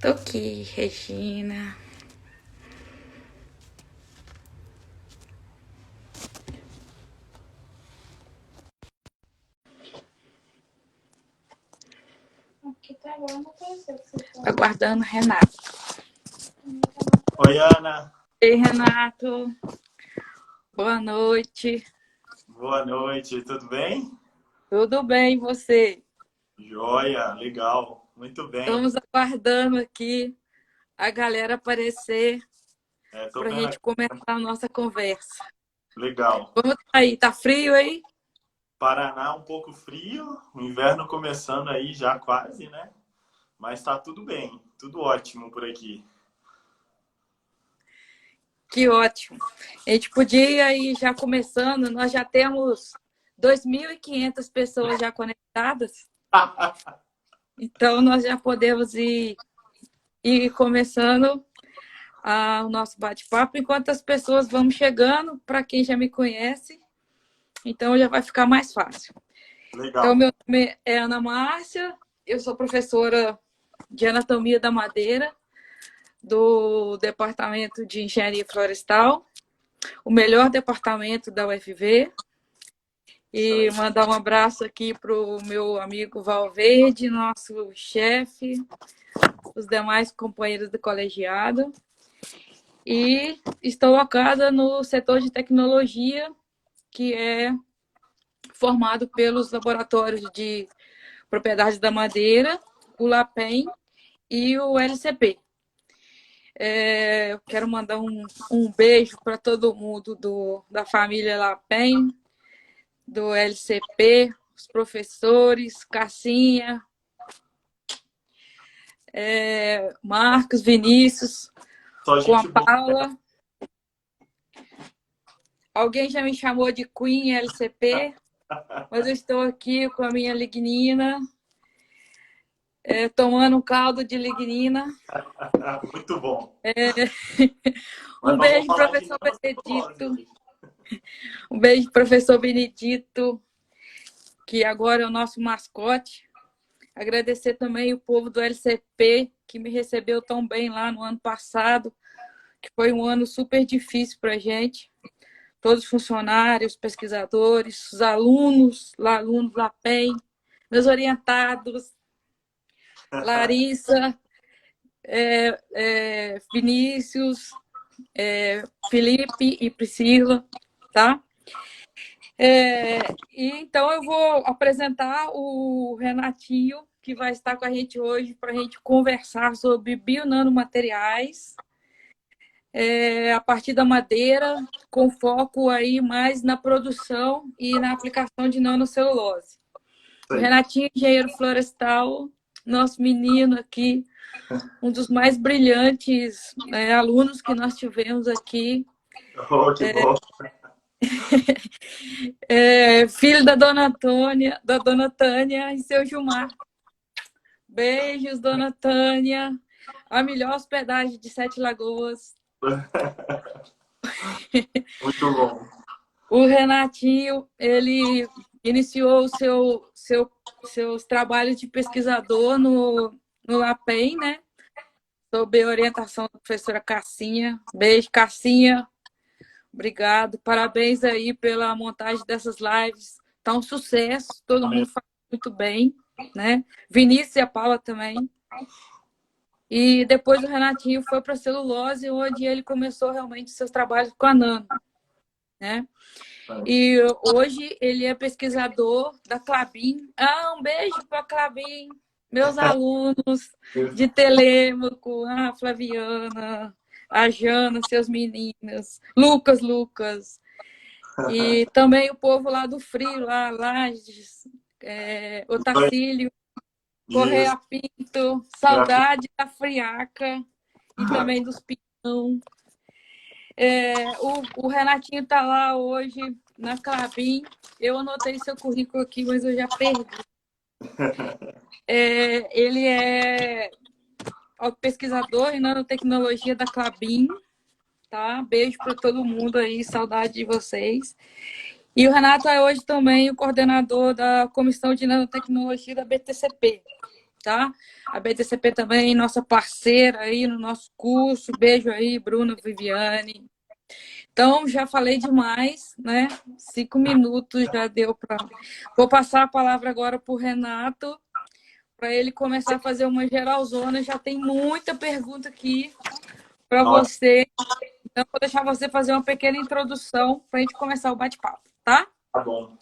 Ok, Regina. Aguardando o Renato. Oi, Ana. Ei, Renato. Boa noite. Boa noite, tudo bem? Tudo bem, e você? Joia, legal, muito bem. Estamos aguardando aqui a galera aparecer Tô para a vendo gente aqui, começar a nossa conversa. legal. Como tá aí? Tá frio aí? Paraná um pouco frio, o inverno começando aí já quase, né? Mas tá tudo bem, tudo ótimo por aqui. Que ótimo. A gente podia ir já começando, nós já temos 2.500 pessoas já conectadas, então nós já podemos ir começando o nosso bate-papo, enquanto as pessoas vão chegando, para quem já me conhece, então já vai ficar mais fácil. Então, Legal. meu nome é Ana Márcia, eu sou professora de Anatomia da Madeira, do Departamento de Engenharia Florestal, o melhor departamento da UFV, Isso e aí. mandar um abraço aqui para o meu amigo Valverde, nosso chefe, os demais companheiros do colegiado. E estou alocada no setor de tecnologia, que é formado pelos laboratórios de propriedade da madeira, o LAPEN e o LCP. Eu quero mandar um beijo para todo mundo da família LAPEN, do LCP, os professores, Cassinha, Marcos, Vinícius, Só com a gente boa. Paula. Alguém já me chamou de Queen LCP, mas eu estou aqui com a minha lignina, tomando um caldo de lignina. Muito bom. Um Mas nós vamos beijo, falar de professor nanocelulose Benedito. hoje. Um beijo, professor Benedito, que agora é o nosso mascote. Agradecer também o povo do LCP, que me recebeu tão bem lá no ano passado, que foi um ano super difícil para a gente. Todos os funcionários, pesquisadores, os alunos da PEN, meus orientados, Larissa, Vinícius, Felipe e Priscila, tá? Então eu vou apresentar o Renatinho, que vai estar com a gente hoje para a gente conversar sobre bionanomateriais, a partir da madeira, com foco aí mais na produção e na aplicação de nanocelulose. Isso O aí. Renatinho, engenheiro florestal, nosso menino aqui, um dos mais brilhantes alunos que nós tivemos aqui. Oh, que bom. Filho da dona Tânia e seu Gilmar. Beijos, dona Tânia. A melhor hospedagem de Sete Lagoas. Muito bom. O Renatinho, ele iniciou seus trabalhos de pesquisador no LAPEN, né? Sob a orientação da professora Cassinha. Beijo, Cassinha. Obrigado. Parabéns aí pela montagem dessas lives. Tá um sucesso, todo mundo faz muito bem, né? Vinícius e a Paula também. E depois o Renatinho foi para a celulose, onde ele começou realmente seus trabalhos com a Nano, né? E hoje ele é pesquisador da Clabin. Um beijo para a Clabin, meus alunos de Telêmaco, a Flaviana, a Jana, seus meninos, Lucas. E também o povo lá do Frio, lá, Lages, Otacílio, Isso. Correia Pinto, saudade da Friaca e também dos Pinhão. O Renatinho está lá hoje na Clabin. Eu anotei seu currículo aqui, mas eu já perdi. Ele é pesquisador em nanotecnologia da Clabin. Tá? Beijo para todo mundo aí, saudade de vocês. E o Renato é hoje também o coordenador da Comissão de Nanotecnologia da BTCP. tá? A BTCP também, nossa parceira aí no nosso curso. Beijo aí, Bruna, Viviane. Então, já falei demais, né? 5 minutos já deu para... Vou passar a palavra agora para o Renato, para ele começar a fazer uma geralzona. Já tem muita pergunta aqui para Nossa, você. Então, vou deixar você fazer uma pequena introdução para a gente começar o bate-papo, tá? tá bom.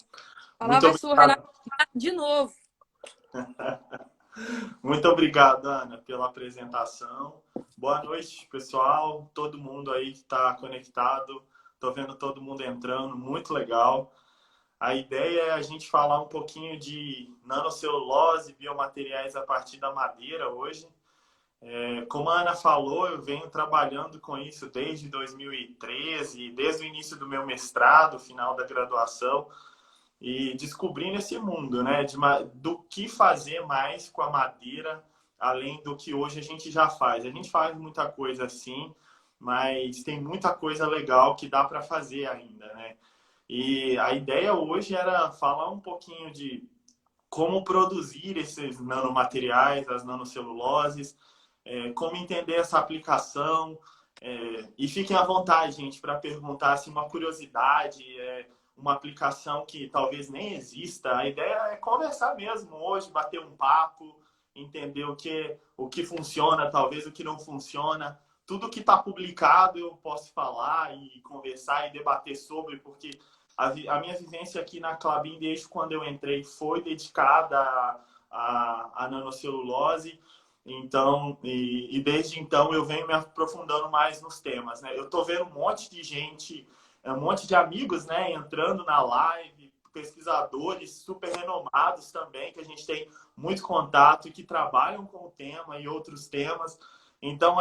A Muito palavra é sua, Renato. obrigado. De novo. Muito obrigado, Ana, pela apresentação. Boa noite, pessoal. Todo mundo aí que está conectado. Estou vendo todo mundo entrando, muito legal. A ideia é a gente falar um pouquinho de nanocelulose e biomateriais a partir da madeira hoje. Como a Ana falou, eu venho trabalhando com isso desde 2013, desde o início do meu mestrado, final da graduação, e descobrindo esse mundo, né, do que fazer mais com a madeira, além do que hoje a gente já faz. A gente faz muita coisa assim, mas tem muita coisa legal que dá para fazer ainda, né? E a ideia hoje era falar um pouquinho de como produzir esses nanomateriais, as nanoceluloses, como entender essa aplicação. E fiquem à vontade, gente, para perguntar assim, uma curiosidade, uma aplicação que talvez nem exista. A ideia é conversar mesmo hoje, bater um papo, entender o que funciona, talvez o que não funciona. Tudo que está publicado eu posso falar e conversar e debater sobre, porque a minha vivência aqui na Klabin, desde quando eu entrei, foi dedicada à nanocelulose. Então, e desde então eu venho me aprofundando mais nos temas, né? Eu estou vendo um monte de gente, um monte de amigos, né, entrando na live, pesquisadores super renomados também, que a gente tem muito contato e que trabalham com o tema e outros temas. Então,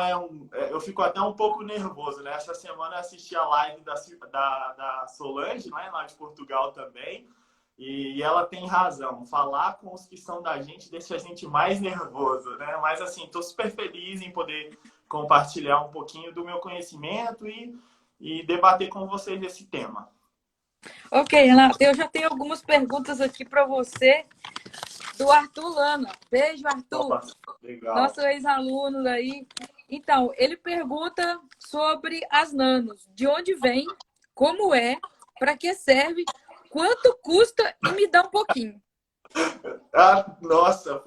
eu fico até um pouco nervoso, né? Essa semana eu assisti a live da Solange, né, lá de Portugal também, e ela tem razão. Falar com os que são da gente deixa a gente mais nervoso, né? Mas, assim, estou super feliz em poder compartilhar um pouquinho do meu conhecimento e debater com vocês esse tema. Ok, Renato, eu já tenho algumas perguntas aqui para você, do Arthur Lana. Beijo, Arthur. Nossa, legal. Nosso ex-aluno aí. Então, ele pergunta sobre as nanos. De onde vem? Como é? Para que serve? Quanto custa? E me dá um pouquinho. Ah, nossa,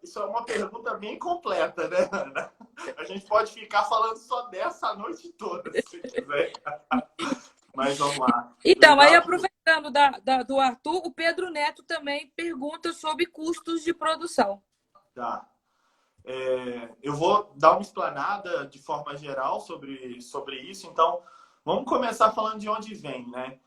isso é uma pergunta bem completa, né, Ana? A gente pode ficar falando só dessa a noite toda, se quiser. Mas vamos lá. Então, Legal. aí aproveitando do Arthur, o Pedro Neto também pergunta sobre custos de produção. Tá. Eu vou dar uma explanada de forma geral sobre isso. Então, vamos começar falando de onde vem, né?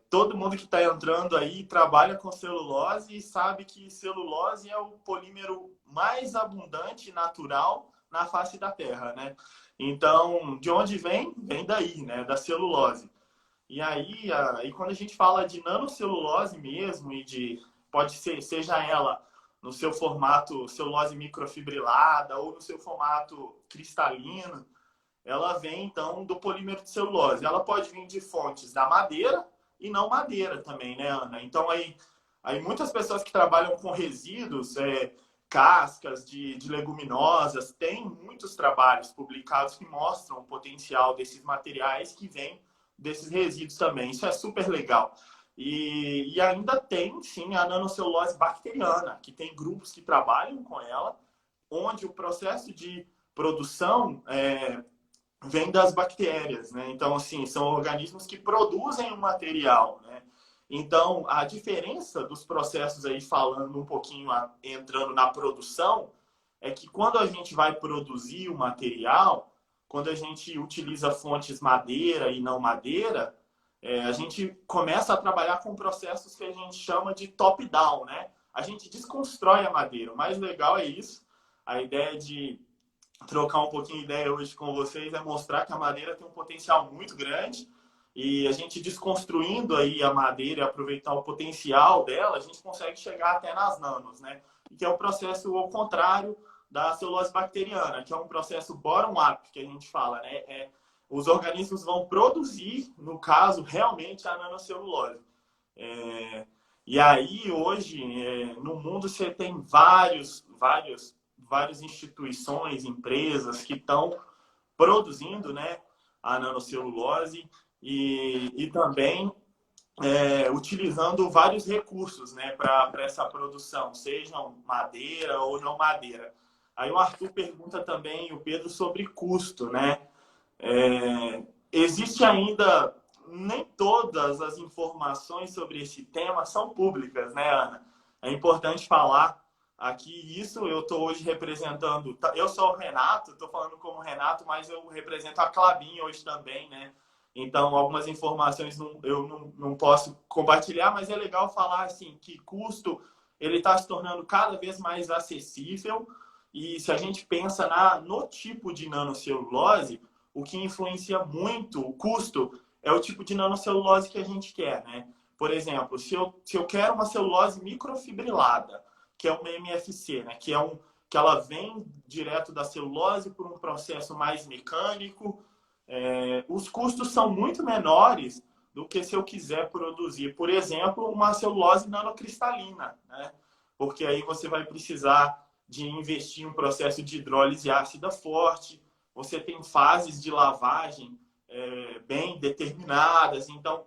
Todo mundo que está entrando aí trabalha com celulose e sabe que celulose é o polímero mais abundante e natural na face da Terra, né? Então, de onde vem? Vem daí, né? Da celulose. E aí, quando a gente fala de nanocelulose mesmo, pode ser, seja ela no seu formato celulose microfibrilada ou no seu formato cristalino, ela vem, então, do polímero de celulose. Ela pode vir de fontes da madeira e não madeira também, né, Ana? Então, aí muitas pessoas que trabalham com resíduos, cascas de leguminosas, tem muitos trabalhos publicados que mostram o potencial desses materiais que vêm desses resíduos também. Isso é super legal. E ainda tem, sim, a nanocelulose bacteriana, que tem grupos que trabalham com ela, onde o processo de produção vem das bactérias, né? Então, assim, são organismos que produzem o material, né? Então, a diferença dos processos aí, falando um pouquinho, entrando na produção, é que quando a gente vai produzir o material, quando a gente utiliza fontes madeira e não madeira, a gente começa a trabalhar com processos que a gente chama de top-down, né? A gente desconstrói a madeira. O mais legal é isso. A ideia de trocar um pouquinho de ideia hoje com vocês é mostrar que a madeira tem um potencial muito grande e a gente desconstruindo aí a madeira e aproveitar o potencial dela, a gente consegue chegar até nas nanos, né? Que é o processo ao contrário da celulose bacteriana, que é um processo bottom-up, que a gente fala, né? Os organismos vão produzir, no caso, realmente a nanocelulose. E aí, hoje, no mundo, você tem vários várias instituições, empresas que estão produzindo, né, a nanocelulose e também utilizando vários recursos, né, para essa produção, sejam madeira ou não madeira. Aí o Arthur pergunta também, o Pedro, sobre custo, né? Existe ainda, nem todas as informações sobre esse tema são públicas, né, Ana? É importante falar aqui isso. Eu estou hoje representando, eu sou o Renato, estou falando como Renato, mas eu represento a Klabin hoje também, né? Então, algumas informações eu não posso compartilhar, mas é legal falar assim, que custo ele está se tornando cada vez mais acessível. E se a gente pensa no tipo de nanocelulose, o que influencia muito o custo é o tipo de nanocelulose que a gente quer, né? Por exemplo, se eu quero uma celulose microfibrilada, que é uma MFC, né? Que ela vem direto da celulose por um processo mais mecânico, os custos são muito menores do que se eu quiser produzir, por exemplo, uma celulose nanocristalina, né? Porque aí você vai precisar de investir em um processo de hidrólise ácida forte, você tem fases de lavagem bem determinadas, então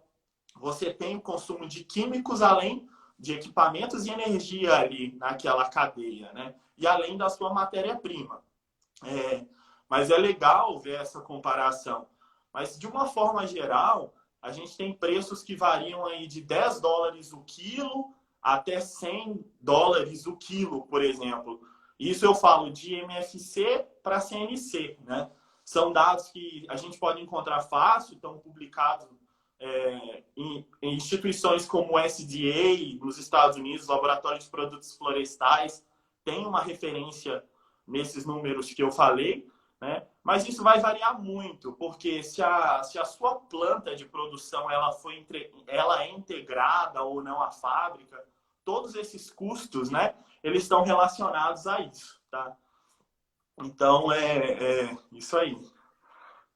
você tem o consumo de químicos além de equipamentos e energia ali naquela cadeia, né? E além da sua matéria-prima. Mas é legal ver essa comparação. Mas, de uma forma geral, a gente tem preços que variam aí de $10 o quilo até $100 o quilo, por exemplo. Isso eu falo de MFC para CNC, né? São dados que a gente pode encontrar fácil, estão publicados em instituições como o SDA, nos Estados Unidos, Laboratório de Produtos Florestais, tem uma referência nesses números que eu falei, né? Mas isso vai variar muito, porque se a sua planta de produção ela é integrada ou não à fábrica, todos esses custos, né, eles estão relacionados a isso, tá? Então, isso aí.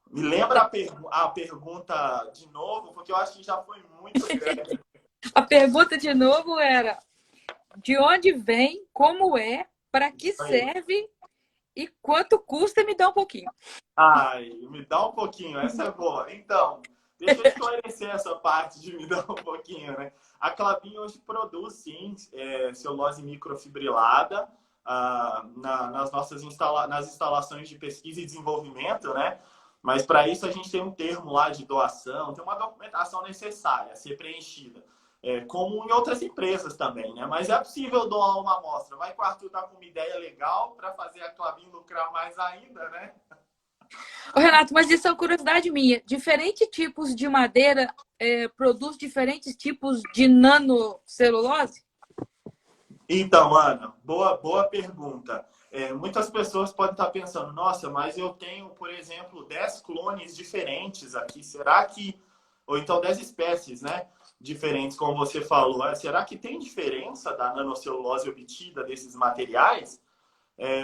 Me lembra a pergunta de novo, porque eu acho que já foi muito grande. A pergunta de novo era: de onde vem, como é, para que serve e quanto custa? Me dá um pouquinho. Ai, me dá um pouquinho, essa é boa. Então, deixa eu esclarecer essa parte de me dar um pouquinho, né? A Klabin hoje produz, sim, celulose microfibrilada nas instalações de pesquisa e desenvolvimento, né? Mas para isso a gente tem um termo lá de doação, tem uma documentação necessária a ser preenchida. Como em outras empresas também, né? Mas é possível doar uma amostra. Vai que o Arthur tá com uma ideia legal para fazer a Klabin lucrar mais ainda, né? Ô, Renato, mas isso é uma curiosidade minha. Diferentes tipos de madeira produz diferentes tipos de nanocelulose? Então, Ana, boa pergunta. Muitas pessoas podem estar pensando, nossa, mas eu tenho, por exemplo, 10 clones diferentes aqui. Será que... Ou então 10 espécies, né? Diferentes, como você falou. Será que tem diferença da nanocelulose obtida desses materiais?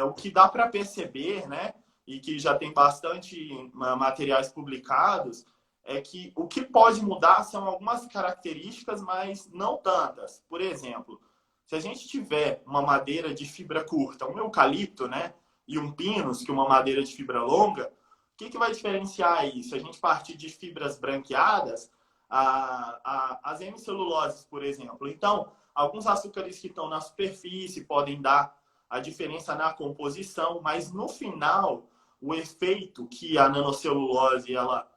O que dá para perceber, né? E que já tem bastante materiais publicados, é que o que pode mudar são algumas características, mas não tantas. Por exemplo, se a gente tiver uma madeira de fibra curta, um eucalipto, né, e um pinus, que é uma madeira de fibra longa, o que vai diferenciar isso? Se a gente partir de fibras branqueadas, as hemiceluloses, por exemplo. Então, alguns açúcares que estão na superfície podem dar a diferença na composição, mas no final, o efeito que a nanocelulose ela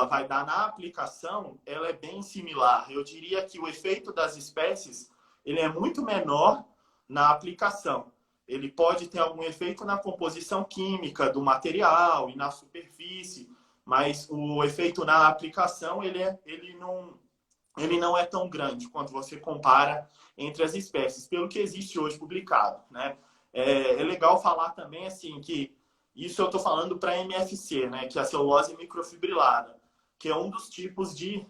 vai dar na aplicação, ela é bem similar. Eu diria que o efeito das espécies ele é muito menor na aplicação. Ele pode ter algum efeito na composição química do material e na superfície, mas o efeito na aplicação ele não é tão grande quando você compara entre as espécies, pelo que existe hoje publicado, né? É legal falar também assim que isso eu estou falando para MFC, né? Que é a celulose microfibrilada, que é um dos tipos de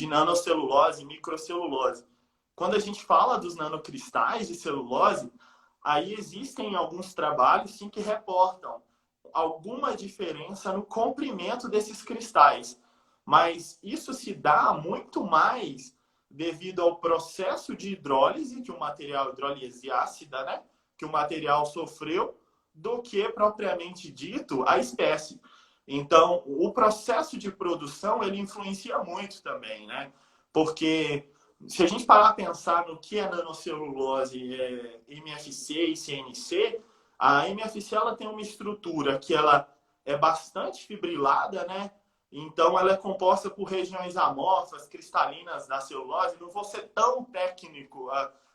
nanocelulose, microcelulose. Quando a gente fala dos nanocristais de celulose, aí existem alguns trabalhos sim, que reportam alguma diferença no comprimento desses cristais. Mas isso se dá muito mais devido ao processo de hidrólise de um material hidrólise ácida, né? que o material sofreu do que, propriamente dito, a espécie. Então, o processo de produção, ele influencia muito também, né? Porque se a gente parar a pensar no que é nanocelulose, MFC e CNC, a MFC ela tem uma estrutura que ela é bastante fibrilada, né? Então, ela é composta por regiões amorfas, cristalinas da celulose. Não vou ser tão técnico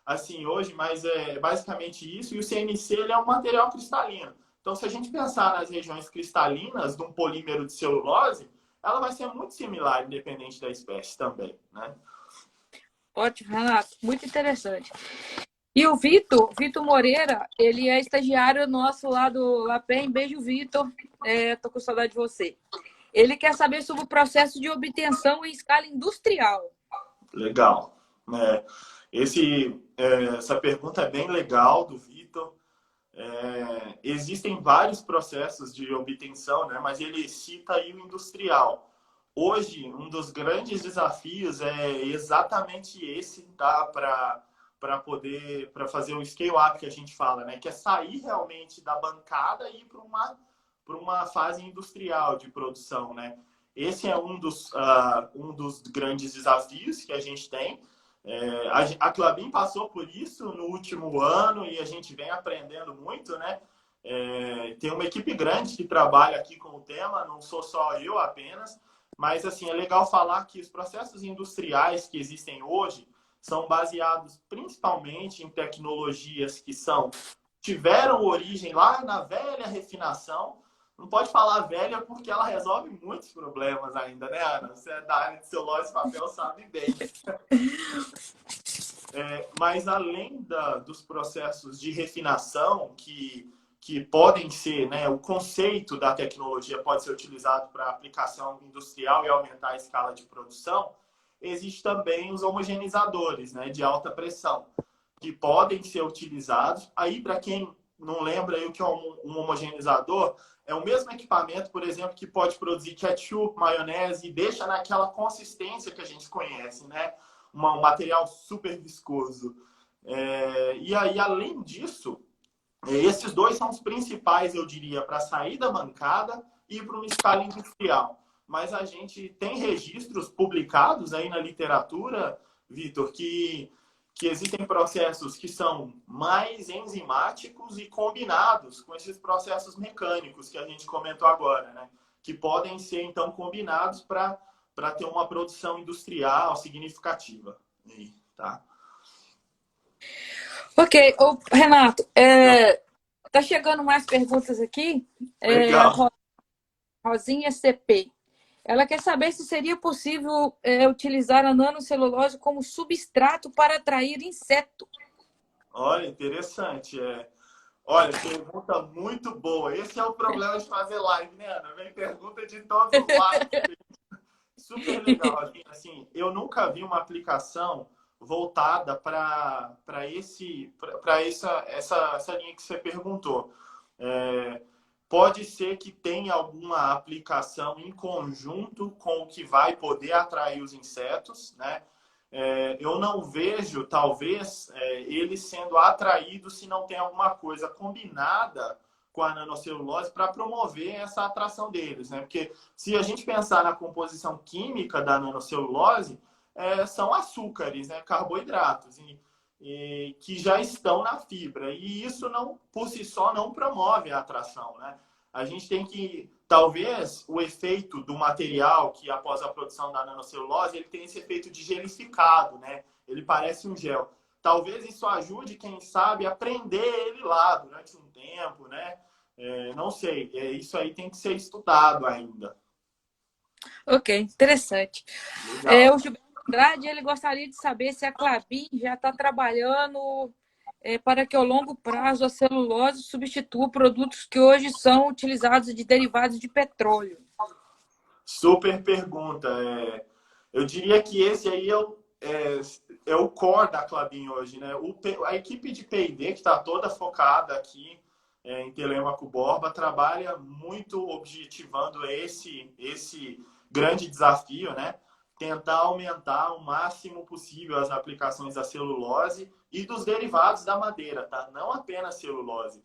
assim hoje, mas é basicamente isso. E o CNC ele é um material cristalino. Então, se a gente pensar nas regiões cristalinas de um polímero de celulose, ela vai ser muito similar, independente da espécie também, né? Ótimo, Renato. Muito interessante. E o Vitor Moreira, ele é estagiário nosso lá do LAPEN. Beijo, Vitor. Tô com saudade de você. Ele quer saber sobre o processo de obtenção em escala industrial. Legal. Essa pergunta é bem legal do Vitor. Existem vários processos de obtenção, né? Mas ele cita aí o industrial. Hoje, um dos grandes desafios é exatamente esse, tá? Para fazer o scale-up que a gente fala, né? Que é sair realmente da bancada e ir para uma fase industrial de produção, né? Esse é um dos grandes desafios que a gente tem. A Klabin passou por isso no último ano e a gente vem aprendendo muito, né? Tem uma equipe grande que trabalha aqui com o tema, não sou só eu apenas, mas assim, é legal falar que os processos industriais que existem hoje são baseados principalmente em tecnologias que tiveram origem lá na velha refinação. Não pode falar velha porque ela resolve muitos problemas ainda, né, Ana? Você é da área de celulose e papel, sabe bem. Mas além dos processos de refinação que podem ser, né, o conceito da tecnologia pode ser utilizado para aplicação industrial e aumentar a escala de produção, existe também os homogeneizadores, né, de alta pressão, que podem ser utilizados. Aí, para quem não lembra aí o que é um homogeneizador, é o mesmo equipamento, por exemplo, que pode produzir ketchup, maionese e deixa naquela consistência que a gente conhece, né? Um material super viscoso. E aí, além disso, esses dois são os principais, eu diria, para sair da bancada e ir para uma escala industrial. Mas a gente tem registros publicados aí na literatura, Vitor, que existem processos que são mais enzimáticos e combinados com esses processos mecânicos que a gente comentou agora, né? Que podem ser, então, combinados para ter uma produção industrial significativa. Tá? Ok, Renato, tá chegando mais perguntas aqui. Legal. Rosinha CP. Ela quer saber se seria possível utilizar a nanocelulose como substrato para atrair inseto. Olha, interessante. Olha, pergunta muito boa. Esse é o problema de fazer live, né, Ana? Vem pergunta de todos os lados. Super legal. Assim, eu nunca vi uma aplicação voltada para essa linha que você perguntou. Pode ser que tenha alguma aplicação em conjunto com o que vai poder atrair os insetos, né? Eu não vejo, talvez, eles sendo atraídos se não tem alguma coisa combinada com a nanocelulose para promover essa atração deles, né? Porque se a gente pensar na composição química da nanocelulose, são açúcares, né? Carboidratos, e que já estão na fibra. E isso, não, por si só, não promove a atração, né? A gente tem que, talvez, o efeito do material que, após a produção da nanocelulose, ele tem esse efeito de gelificado, né? Ele parece um gel. Talvez isso ajude, quem sabe, a prender ele lá durante um tempo, né? Não sei. Isso aí tem que ser estudado ainda. Ok, interessante. O Gilberto Andrade, ele gostaria de saber se a Klabin já está trabalhando para que, ao longo prazo, a celulose substitua produtos que hoje são utilizados de derivados de petróleo. Super pergunta. Eu diria que esse aí é o core da Klabin hoje, né? A equipe de P&D, que está toda focada aqui em Telêmaco Borba, trabalha muito objetivando esse grande desafio, né? tentar aumentar o máximo possível as aplicações da celulose e dos derivados da madeira, tá? Não apenas celulose.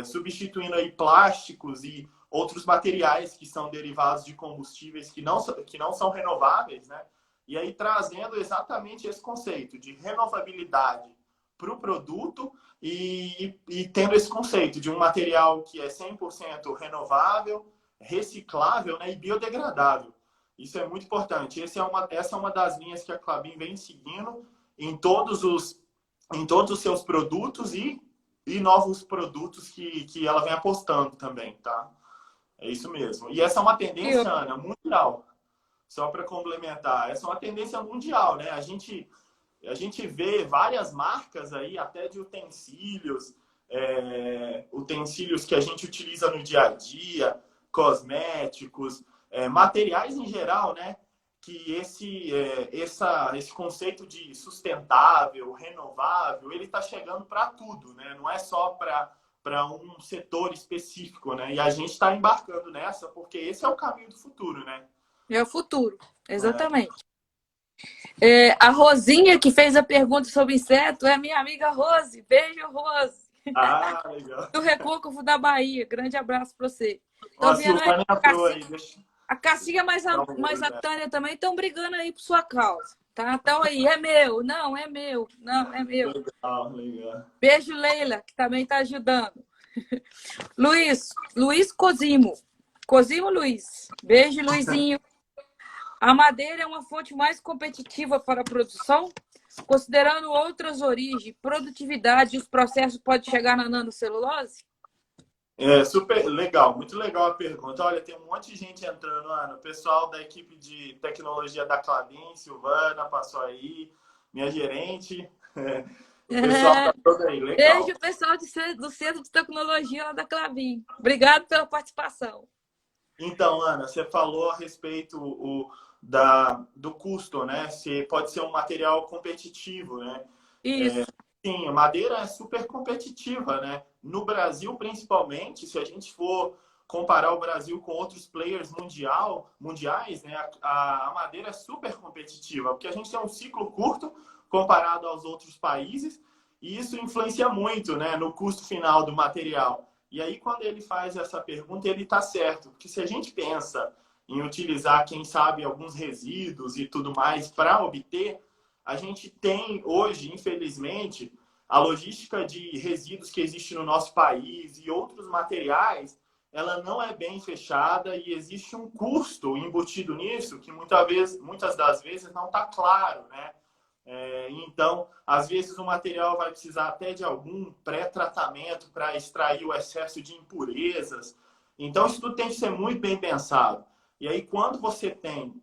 Substituindo aí plásticos e outros materiais que são derivados de combustíveis que não são renováveis, né? E aí trazendo exatamente esse conceito de renovabilidade para o produto e tendo esse conceito de um material que é 100% renovável, reciclável, né, e biodegradável. Isso é muito importante. Essa é uma das linhas que a Klabin vem seguindo em todos os seus produtos e novos produtos que ela vem apostando também, tá? É isso mesmo. E essa é uma tendência, Ana, mundial. Só para complementar, essa é uma tendência mundial, né? A gente vê várias marcas aí, até de utensílios, utensílios que a gente utiliza no dia a dia, cosméticos, materiais em geral, né? Que esse conceito de sustentável, renovável, ele está chegando para tudo, né? Não é só para um setor específico, né? E a gente está embarcando nessa porque esse é o caminho do futuro, né? É o futuro, exatamente. A Rosinha, que fez a pergunta sobre inseto, é minha amiga Rose. Beijo, Rose. Ah, legal. Do Recôncavo da Bahia. Grande abraço para você. Ó, a Silvânia entrou aí. A Cassinha mais a Tânia também estão brigando aí por sua causa. Tá? Então aí, é meu. Não, é meu. Não, é meu. Legal, legal. Beijo, Leila, que também está ajudando. Luiz Cosimo. Cosimo Luiz. Beijo, Luizinho. A madeira é uma fonte mais competitiva para a produção? Considerando outras origens, produtividade e os processos podem chegar na nanocelulose? Super legal, muito legal a pergunta. Olha, tem um monte de gente entrando, Ana. O pessoal da equipe de tecnologia da Klabin, Silvana, passou aí, minha gerente. O pessoal tá todo aí, legal. Beijo, pessoal do Centro de Tecnologia lá da Klabin. Obrigado pela participação. Então, Ana, você falou a respeito do custo, né? Se pode ser um material competitivo, né? Isso. Sim, a madeira é super competitiva, né? No Brasil, principalmente, se a gente for comparar o Brasil com outros players mundiais, né? A madeira é super competitiva, porque a gente tem um ciclo curto comparado aos outros países e isso influencia muito, né, no custo final do material. E aí, quando ele faz essa pergunta, ele está certo, porque se a gente pensa em utilizar, quem sabe, alguns resíduos e tudo mais para obter, a gente tem hoje, infelizmente, a logística de resíduos que existe no nosso país e outros materiais, ela não é bem fechada e existe um custo embutido nisso que muitas das vezes não está claro, né? Então, às vezes o material vai precisar até de algum pré-tratamento para extrair o excesso de impurezas. Então, isso tudo tem que ser muito bem pensado. E aí, quando você tem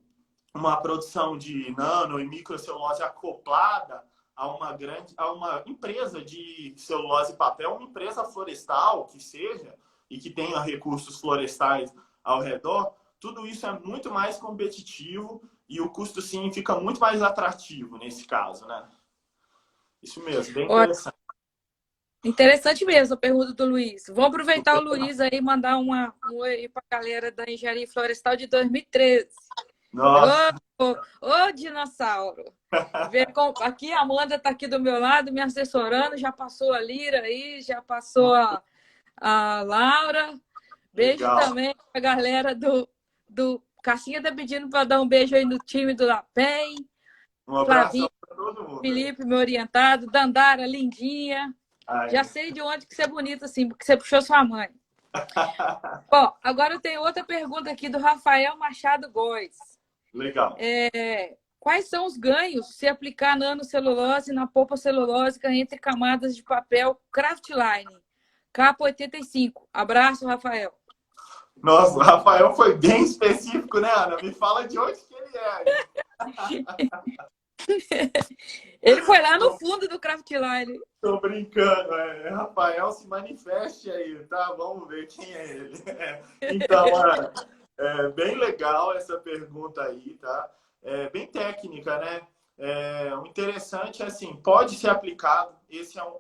uma produção de nano e microcelulose acoplada a uma empresa de celulose e papel, uma empresa florestal que seja, e que tenha recursos florestais ao redor, tudo isso é muito mais competitivo e o custo, sim, fica muito mais atrativo nesse caso, né? Isso mesmo, bem interessante. Interessante mesmo a pergunta do Luiz. Vamos aproveitar o Luiz aí e mandar um oi para a galera da Engenharia Florestal de 2013. Nossa! Ô, dinossauro! Aqui a Amanda está aqui do meu lado, me assessorando. Já passou a Lira aí, já passou a Laura. Beijo legal. Também para a galera do Cassinha está pedindo para dar um beijo aí no time do LAPEN. Um abraço para todo mundo. Felipe, meu orientado. Dandara, lindinha. Ai. Já sei de onde que você é bonita, assim, porque você puxou sua mãe. Bom, agora eu tenho outra pergunta aqui do Rafael Machado Góes. Legal. Quais são os ganhos se aplicar nanocelulose na polpa celulósica entre camadas de papel Craftline? Capa 85. Abraço, Rafael. Nossa, o Rafael foi bem específico, né, Ana? Me fala de onde que ele é. Ele foi lá no fundo do Craftline. Tô brincando, Rafael, se manifeste aí, tá? Vamos ver quem é ele. Então, Ana, bem legal essa pergunta aí, tá? Bem técnica, né? O interessante é assim, pode ser aplicado.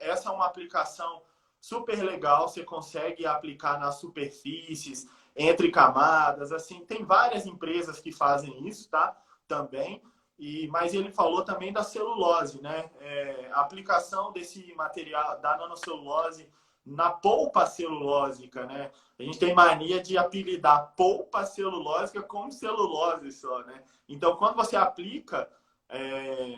Essa é uma aplicação super legal, você consegue aplicar nas superfícies, entre camadas, assim, tem várias empresas que fazem isso, tá? também, mas ele falou também da celulose, né? A aplicação desse material, da nanocelulose, na polpa celulósica, né? A gente tem mania de apelidar polpa celulósica como celulose só, né? Então, quando você aplica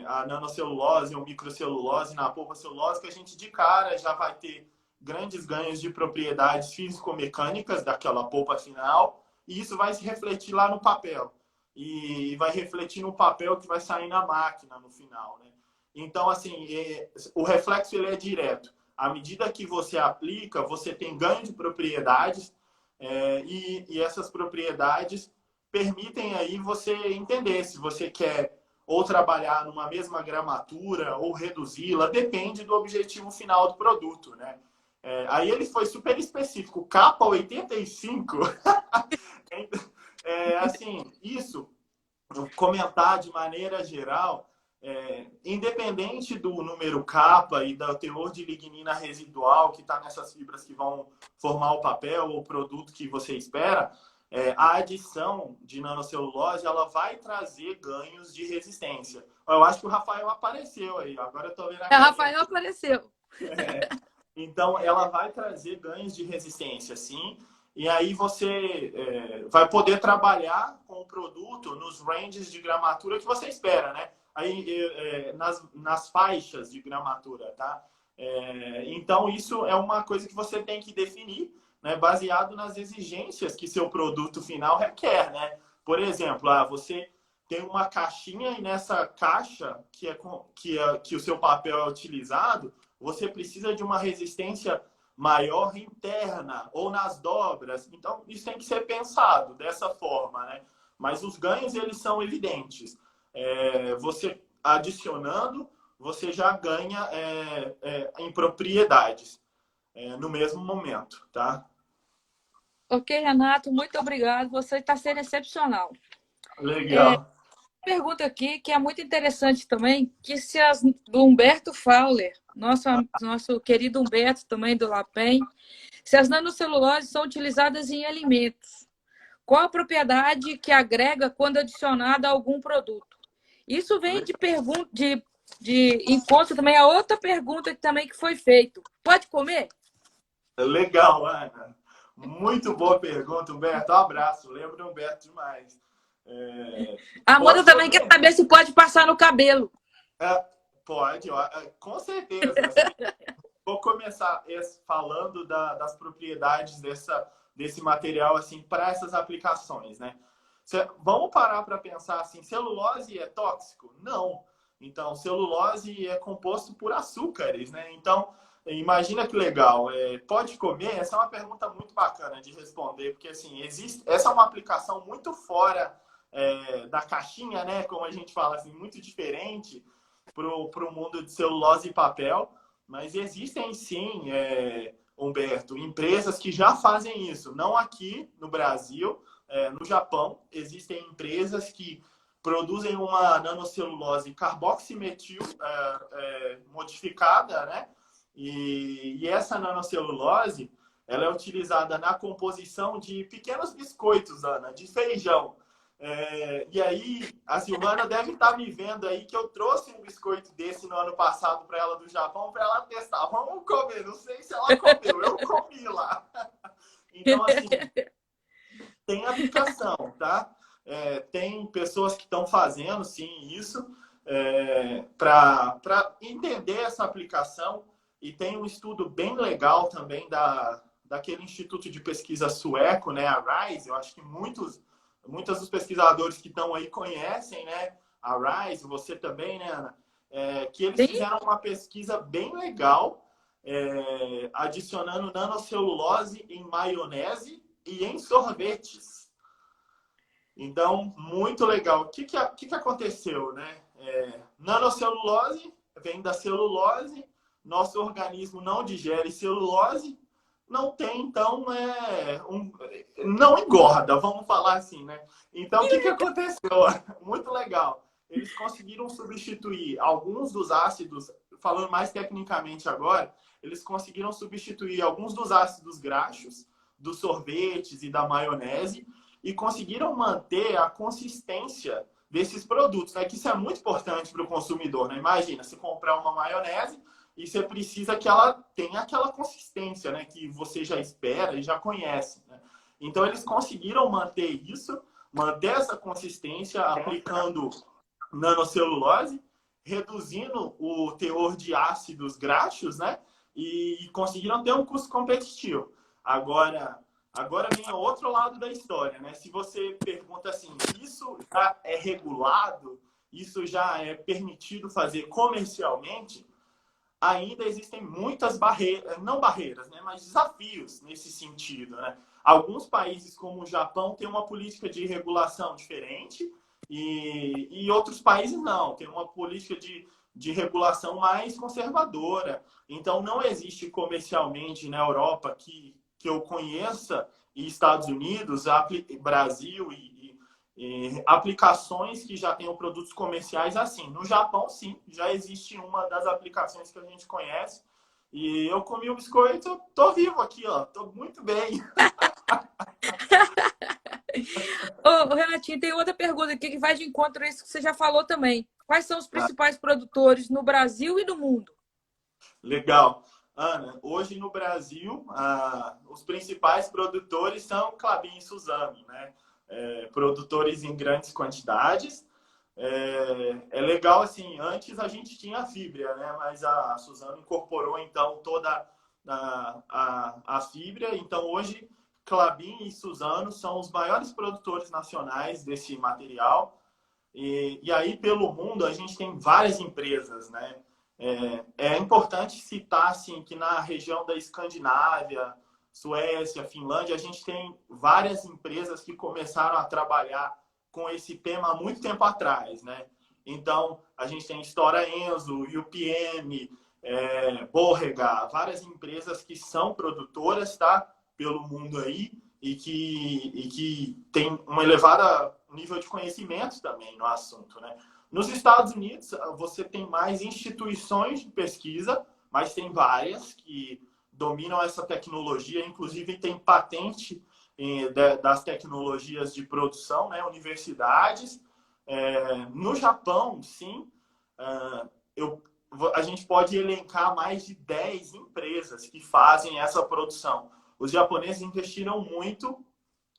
a nanocelulose ou microcelulose na polpa celulósica, a gente de cara já vai ter grandes ganhos de propriedades físico-mecânicas daquela polpa final, e isso vai se refletir lá no papel. E vai refletir no papel que vai sair na máquina no final, né? Então, assim, o reflexo ele é direto. À medida que você aplica, você tem ganho de propriedades e essas propriedades permitem aí você entender se você quer ou trabalhar numa mesma gramatura ou reduzi-la, depende do objetivo final do produto, né? Aí ele foi super específico, capa 85. Assim, isso, comentar de maneira geral, independente do número capa e do teor de lignina residual que está nessas fibras que vão formar o papel ou o produto que você espera, a adição de nanocelulose ela vai trazer ganhos de resistência. Eu acho que o Rafael apareceu aí, agora eu estou vendo a O Rafael apareceu. Então, ela vai trazer ganhos de resistência, sim. E aí você vai poder trabalhar com o produto nos ranges de gramatura que você espera, né? Aí, nas faixas de gramatura, tá? Então, isso é uma coisa que você tem que definir, né? Baseado nas exigências que seu produto final requer, né? Por exemplo, você tem uma caixinha e nessa caixa que o seu papel é utilizado, você precisa de uma resistência maior interna ou nas dobras. Então, isso tem que ser pensado dessa forma, né? Mas os ganhos, eles são evidentes. Você adicionando, você já ganha em propriedades no mesmo momento, tá? Ok, Renato, muito obrigado. Você está sendo excepcional. Legal. Pergunta aqui que é muito interessante também, que se as do Humberto Fowler, nosso querido Humberto também do LAPEN, se as nanoceluloses são utilizadas em alimentos, qual a propriedade que agrega quando adicionada a algum produto? Isso vem de encontro também a outra pergunta que foi feita. Pode comer? Legal, Ana. Muito boa pergunta, Humberto. Um abraço. Lembro do Humberto demais. A Amanda também quer saber se pode passar no cabelo. Pode, com certeza. Assim, vou começar falando das propriedades desse material assim, para essas aplicações, né? Vamos parar para pensar assim, celulose é tóxico? Não. Então, celulose é composto por açúcares, né? Então, imagina que legal. Pode comer? Essa é uma pergunta muito bacana de responder, porque assim, essa é uma aplicação muito fora da caixinha, né? Como a gente fala assim, muito diferente para o mundo de celulose e papel. Mas existem sim, Humberto, empresas que já fazem isso. Não aqui no Brasil, no Japão, existem empresas que produzem uma nanocelulose carboximetil modificada, né? E essa nanocelulose ela é utilizada na composição de pequenos biscoitos, Ana, de feijão. E aí, a Silvana deve estar me vendo aí que eu trouxe um biscoito desse no ano passado para ela do Japão, para ela testar. Vamos comer, não sei se ela comeu, eu comi lá. Então, assim, tem aplicação, tá? Tem pessoas que estão fazendo, sim, isso, para entender essa aplicação. E tem um estudo bem legal também daquele instituto de pesquisa sueco, né, a RISE. Eu acho que muitos dos pesquisadores que estão aí conhecem, né? A RISE, você também, né, Ana? Que eles fizeram uma pesquisa bem legal, adicionando nanocelulose em maionese e em sorvetes. Então, muito legal. O que aconteceu, né? Nanocelulose vem da celulose, nosso organismo não digere celulose, não tem, então, não engorda, vamos falar assim, né? Então, o que aconteceu? Muito legal. Eles conseguiram substituir alguns dos ácidos, falando mais tecnicamente agora, eles conseguiram substituir alguns dos ácidos graxos dos sorvetes e da maionese e conseguiram manter a consistência desses produtos, né? Que isso é muito importante para o consumidor, né? Imagina, você comprar uma maionese e você precisa que ela tenha aquela consistência, né? Que você já espera e já conhece, né? Então, eles conseguiram manter isso, manter essa consistência aplicando nanocelulose, reduzindo o teor de ácidos graxos, né? E conseguiram ter um custo competitivo. Agora vem o outro lado da história, né? Se você pergunta assim, isso já é regulado, isso já é permitido fazer comercialmente, ainda existem muitas barreiras, não barreiras, né? Mas desafios nesse sentido, né? Alguns países, como o Japão, têm uma política de regulação diferente e outros países não, tem uma política de regulação mais conservadora. Então, não existe comercialmente na Europa que eu conheça, e Estados Unidos, Brasil e aplicações que já tenham produtos comerciais assim. No Japão, sim, já existe uma das aplicações que a gente conhece. E eu comi o biscoito, tô vivo aqui, ó, tô muito bem. Ô, Renatinho, tem outra pergunta aqui que vai de encontro a isso que você já falou também. Quais são os principais produtores no Brasil e no mundo? Legal. Ana, hoje no Brasil, os principais produtores são Klabin e Suzano, né? Produtores em grandes quantidades. É legal, assim, antes a gente tinha a fibra, né? Mas a Suzano incorporou, então, toda a fibra. Então, hoje, Klabin e Suzano são os maiores produtores nacionais desse material. E aí, pelo mundo, a gente tem várias empresas, né? É importante citar assim, que na região da Escandinávia, Suécia, Finlândia, a gente tem várias empresas que começaram a trabalhar com esse tema há muito tempo atrás, né? Então, a gente tem Stora Enso, UPM, Borrega, várias empresas que são produtoras, tá? Pelo mundo aí e que tem um elevado nível de conhecimento também no assunto, né? Nos Estados Unidos, você tem mais instituições de pesquisa, mas tem várias que dominam essa tecnologia, inclusive tem patente das tecnologias de produção, né? Universidades. No Japão, sim, a gente pode elencar mais de 10 empresas que fazem essa produção. Os japoneses investiram muito,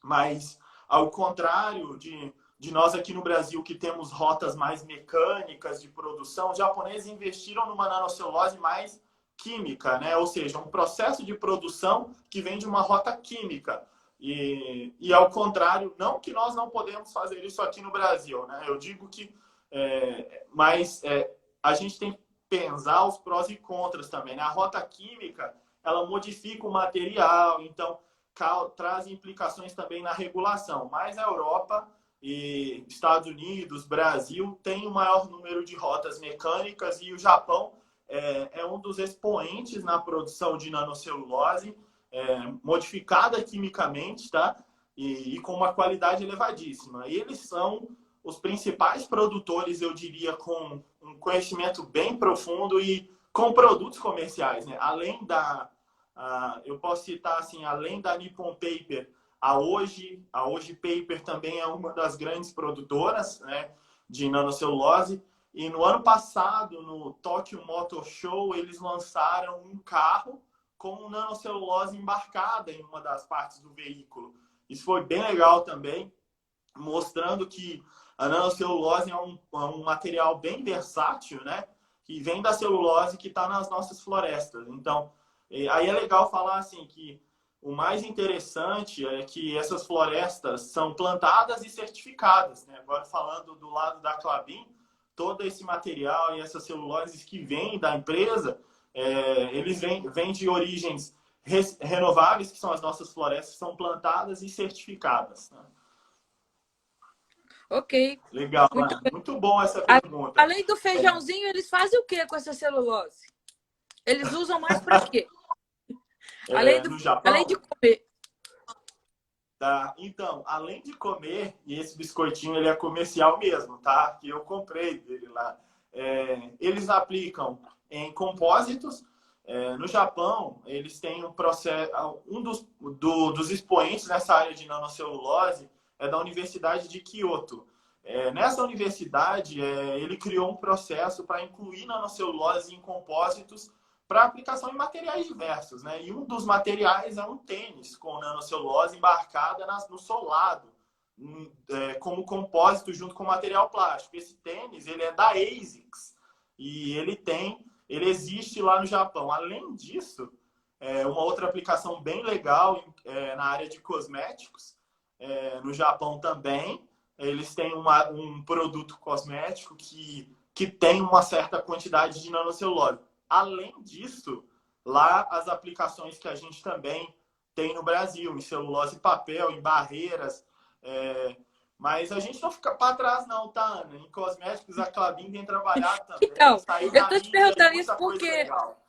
mas ao contrário de nós aqui no Brasil, que temos rotas mais mecânicas de produção, os japoneses investiram numa nanocelulose mais química, né? Ou seja, um processo de produção que vem de uma rota química. E ao contrário, não que nós não podemos fazer isso aqui no Brasil, né? Eu digo que a gente tem que pensar os prós e contras também, né? A rota química, ela modifica o material, então traz implicações também na regulação. Mas a Europa e Estados Unidos, Brasil, tem o maior número de rotas mecânicas e o Japão é um dos expoentes na produção de nanocelulose modificada quimicamente, tá? E com uma qualidade elevadíssima. Eles são os principais produtores, eu diria, com um conhecimento bem profundo e com produtos comerciais, né? Além eu posso citar assim, além da Nippon Paper, a Hoje Paper também é uma das grandes produtoras, né, de nanocelulose. E no ano passado, no Tokyo Motor Show, eles lançaram um carro com nanocelulose embarcada em uma das partes do veículo. Isso foi bem legal também, mostrando que a nanocelulose é um material bem versátil, né, que vem da celulose que está nas nossas florestas. Então, aí é legal falar assim que o mais interessante é que essas florestas são plantadas e certificadas, né? Agora falando do lado da Klabin, todo esse material e essas celuloses que vêm da empresa, eles vêm de origens renováveis, que são as nossas florestas, que são plantadas e certificadas, né? Ok. Legal, muito bom essa pergunta. Além do feijãozinho, eles fazem o que com essa celulose? Eles usam mais para quê? No Japão? Além de comer. Tá? Então, além de comer, e esse biscoitinho ele é comercial mesmo, tá? Que eu comprei dele lá. Eles aplicam em compósitos. No Japão, eles têm um processo. Um dos expoentes nessa área de nanocelulose é da Universidade de Kyoto. Nessa universidade, ele criou um processo para incluir nanocelulose em compósitos para aplicação em materiais diversos, né? E um dos materiais é um tênis com nanocelulose embarcada no solado, como compósito junto com material plástico. Esse tênis, ele é da ASICS e ele existe lá no Japão. Além disso, uma outra aplicação bem legal na área de cosméticos, no Japão também, eles têm um produto cosmético que tem uma certa quantidade de nanocelulose. Além disso, lá as aplicações que a gente também tem no Brasil, em celulose e papel, em barreiras, mas a gente não fica para trás não, tá, Ana? Em cosméticos, a Klabin tem trabalhado também. Então, Saiu eu na estou te mídia perguntando isso muita coisa porque... legal.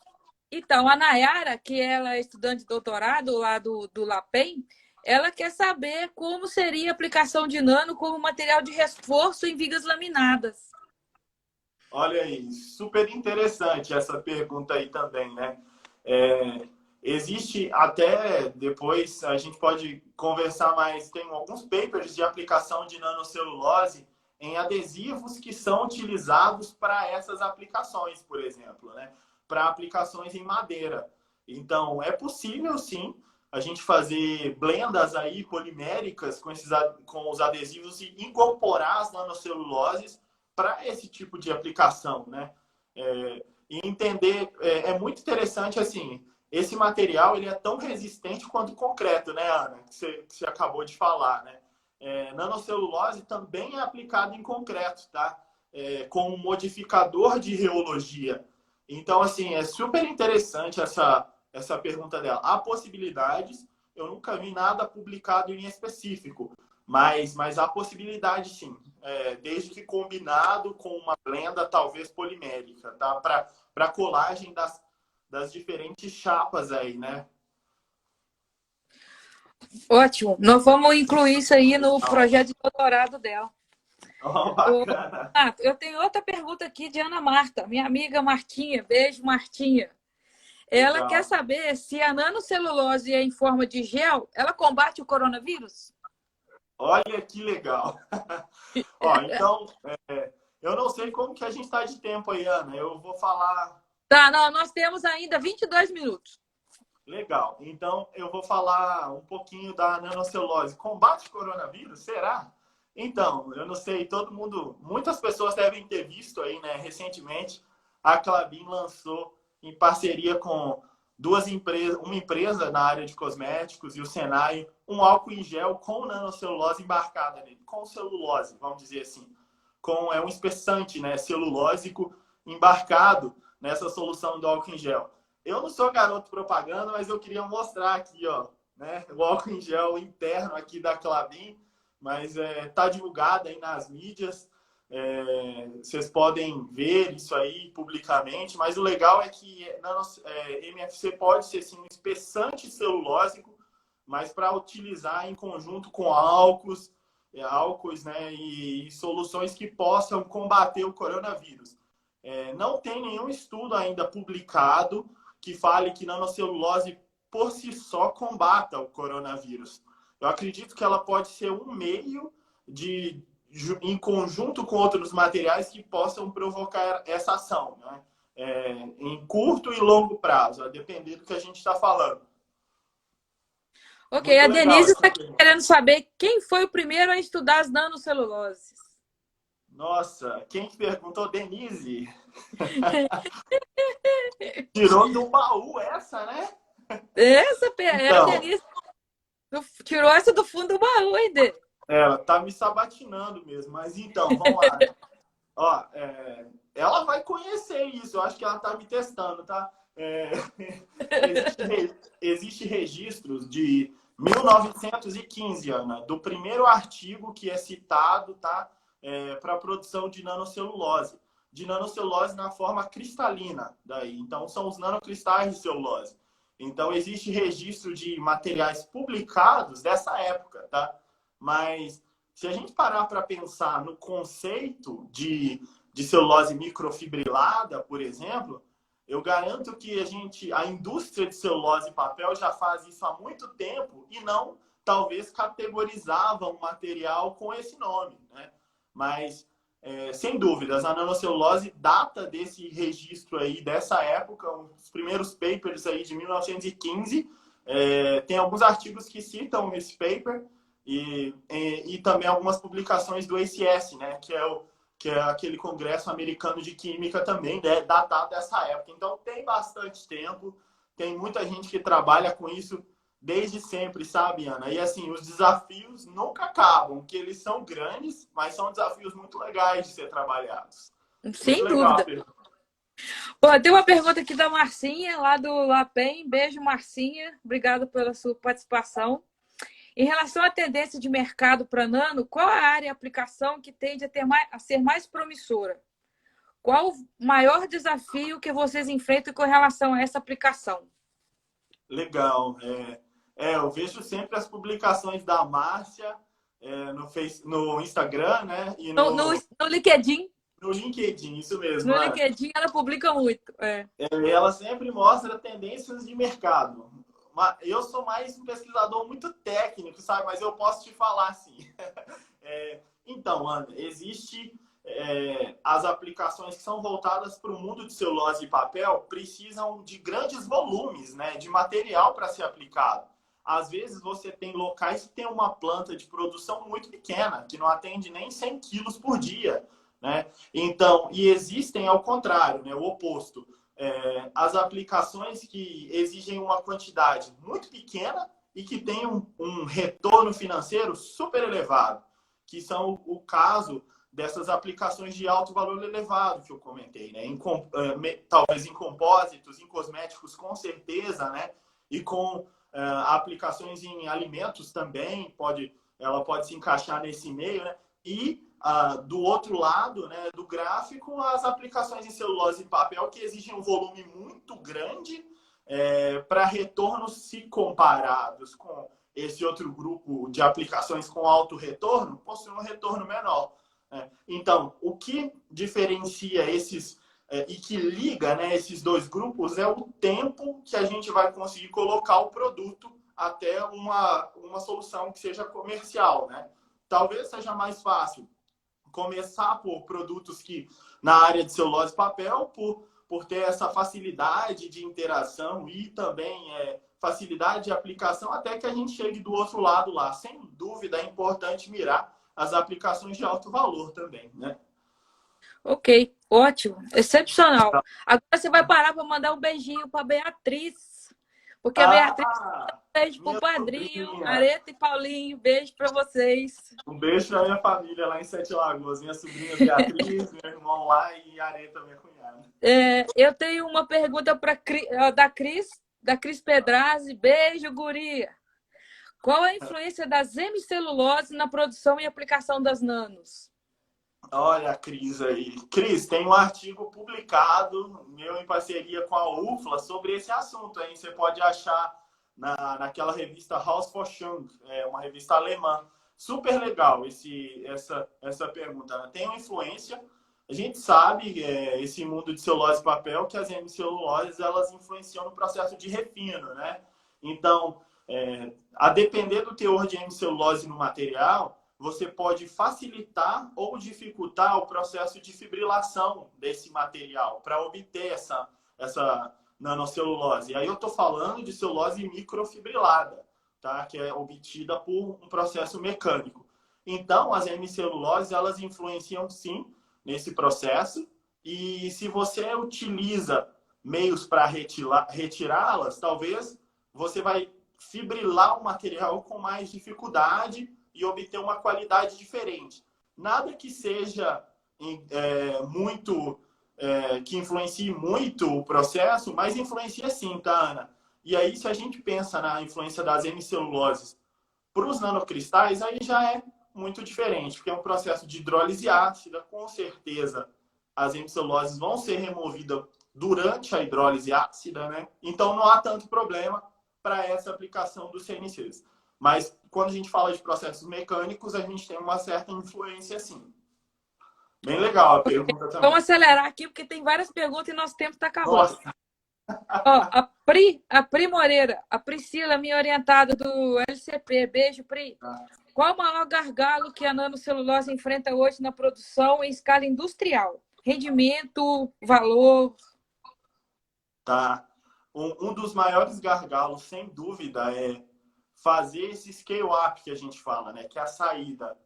Então, a Nayara, que ela é estudante de doutorado lá do LAPEN, ela quer saber como seria a aplicação de nano como material de reforço em vigas laminadas. Olha aí, super interessante essa pergunta aí também, né? Existe até, depois a gente pode conversar mais, tem alguns papers de aplicação de nanocelulose em adesivos que são utilizados para essas aplicações, por exemplo, né? Para aplicações em madeira. Então, é possível, sim, a gente fazer blendas aí poliméricas com os adesivos e incorporar as nanoceluloses para esse tipo de aplicação, né? E entender, muito interessante, assim, esse material ele é tão resistente quanto o concreto, né, Ana? Que você acabou de falar, né? Nanocelulose também é aplicado em concreto, tá? Com um modificador de reologia. Então, assim, é super interessante essa pergunta dela. Há possibilidades, eu nunca vi nada publicado em específico, mas há possibilidade, sim. Desde que combinado com uma blenda, talvez polimérica, tá? Para colagem das diferentes chapas aí, né? Ótimo. Nós vamos incluir isso aí no projeto de doutorado dela. Oh, bacana. Eu tenho outra pergunta aqui de Ana Marta, minha amiga Martinha. Beijo, Martinha. Ela Legal. quer saber se a nanocelulose é em forma de gel, ela combate o coronavírus? Olha que legal. Ó, então, eu não sei como que a gente está de tempo aí, Ana. Eu vou falar... Tá, não, nós temos ainda 22 minutos. Legal. Então, eu vou falar um pouquinho da nanocelulose. Combate coronavírus? Será? Então, eu não sei, muitas pessoas devem ter visto aí, né? Recentemente, a Klabin lançou em parceria com uma empresa na área de cosméticos e o Senai, um álcool em gel com nanocelulose embarcada nele, com celulose, vamos dizer assim. É um espessante, né, celulósico embarcado nessa solução do álcool em gel. Eu não sou garoto propaganda, mas eu queria mostrar aqui, ó, né, o álcool em gel interno aqui da Klabin, mas tá divulgado aí nas mídias. Vocês podem ver isso aí publicamente, mas o legal é que MFC pode ser sim, um espessante celulósico, mas para utilizar em conjunto com álcools, né, e soluções que possam combater o coronavírus. Não tem nenhum estudo ainda publicado que fale que nanocelulose por si só combata o coronavírus. Eu acredito que ela pode ser um meio em conjunto com outros materiais que possam provocar essa ação, né? Em curto e longo prazo, a depender do que a gente está falando. Ok, a Denise está querendo saber quem foi o primeiro a estudar as nanoceluloses. Nossa, quem que perguntou? Denise. Tirou do baú essa, né? A Denise tirou essa do fundo do baú, hein, Dê? Ela tá me sabatinando mesmo, mas então, vamos lá. Ó, ela vai conhecer isso, eu acho que ela tá me testando, tá? Existe registros de 1915, Ana, do primeiro artigo que é citado, tá? Para a produção de nanocelulose. De nanocelulose na forma cristalina, daí. Então, são os nanocristais de celulose. Então, existe registro de materiais publicados dessa época, tá? Mas, se a gente parar para pensar no conceito de celulose microfibrilada, por exemplo, eu garanto que a indústria de celulose e papel já faz isso há muito tempo e não, talvez, categorizava um material com esse nome, né? mas sem dúvidas, a nanocelulose data desse registro aí, dessa época, os primeiros papers aí de 1915. Tem alguns artigos que citam esse paper e também algumas publicações do ACS, né, que é aquele Congresso Americano de Química também, né, datado dessa época. Então, tem bastante tempo, tem muita gente que trabalha com isso desde sempre, sabe, Ana? E, assim, os desafios nunca acabam, que eles são grandes, mas são desafios muito legais de ser trabalhados. Sem muito legal, dúvida. Pô, tem uma pergunta aqui da Marcinha, lá do LAPEN. Beijo, Marcinha. Obrigada pela sua participação. Em relação à tendência de mercado para nano, qual a área e aplicação que tende a ser mais promissora? Qual o maior desafio que vocês enfrentam com relação a essa aplicação? Legal. Eu vejo sempre as publicações da Márcia no Instagram, né? E no LinkedIn. No LinkedIn, isso mesmo. No LinkedIn ela publica muito. Ela sempre mostra tendências de mercado. Eu sou mais um pesquisador muito técnico, sabe? Mas eu posso te falar assim. Então, Ana, existe as aplicações que são voltadas para o mundo de celulose e papel precisam de grandes volumes, né, de material para ser aplicado. Às vezes você tem locais que tem uma planta de produção muito pequena, que não atende nem 100 quilos por dia, né? Então, e existem ao contrário, né, o oposto. As aplicações que exigem uma quantidade muito pequena e que tem um retorno financeiro super elevado, que são o caso dessas aplicações de alto valor elevado que eu comentei, né? Talvez em compósitos, em cosméticos, com certeza, né? E com aplicações em alimentos também, ela pode se encaixar nesse meio, né? E do outro lado, né, do gráfico, as aplicações em celulose e papel que exigem um volume muito grande para retornos, se comparados com esse outro grupo de aplicações com alto retorno, possui um retorno menor. Então, o que diferencia e que liga, né, esses dois grupos é o tempo que a gente vai conseguir colocar o produto até uma solução que seja comercial, né? Talvez seja mais fácil começar por produtos que, na área de celulose e papel, por ter essa facilidade de interação e também facilidade de aplicação, até que a gente chegue do outro lado lá. Sem dúvida, é importante mirar as aplicações de alto valor também, né? Ok, ótimo, excepcional. Agora você vai parar para mandar um beijinho para a Beatriz, porque a Beatriz beijo pro padrinho, sobrinha. Areta e Paulinho, beijo para vocês. Um beijo para minha família lá em Sete Lagoas, minha sobrinha Beatriz, meu irmão lá e Areta, minha cunhada. Eu tenho uma pergunta da Cris Pedrazzi. Beijo, guria. Qual a influência das hemicelulose na produção e aplicação das nanos? Olha a Cris aí. Cris, tem um artigo publicado, meu em parceria com a UFLA, sobre esse assunto. Hein? Você pode achar naquela revista Haus Forschung, uma revista alemã. Super legal essa pergunta. Né? Tem uma influência. A gente sabe, esse mundo de celulose e papel, que as hemiceluloses elas influenciam no processo de refino. Né? Então, a depender do teor de hemicelulose no material, você pode facilitar ou dificultar o processo de fibrilação desse material para obter essa nanocelulose. E aí eu estou falando de celulose microfibrilada, tá? Que é obtida por um processo mecânico. Então, as hemiceluloses, elas influenciam sim nesse processo. E se você utiliza meios para retirá-las, talvez você vai fibrilar o material com mais dificuldade e obter uma qualidade diferente. Nada que seja que influencie muito o processo, mas influencia sim, tá, Ana? E aí, se a gente pensa na influência das hemiceluloses para os nanocristais, aí já é muito diferente, porque é um processo de hidrólise ácida, com certeza as hemiceluloses vão ser removidas durante a hidrólise ácida, né? Então não há tanto problema para essa aplicação dos CNCs. Mas quando a gente fala de processos mecânicos, a gente tem uma certa influência, sim. Bem legal a pergunta também. Vamos acelerar aqui, porque tem várias perguntas e nosso tempo está acabando. Nossa. Ó, a Pri Moreira, a Priscila, minha orientada do LCP. Beijo, Pri. Qual o maior gargalo que a nanocelulose enfrenta hoje na produção em escala industrial? Rendimento, valor? Tá. Um dos maiores gargalos, sem dúvida, é fazer esse scale-up que a gente fala, né? Que é a saída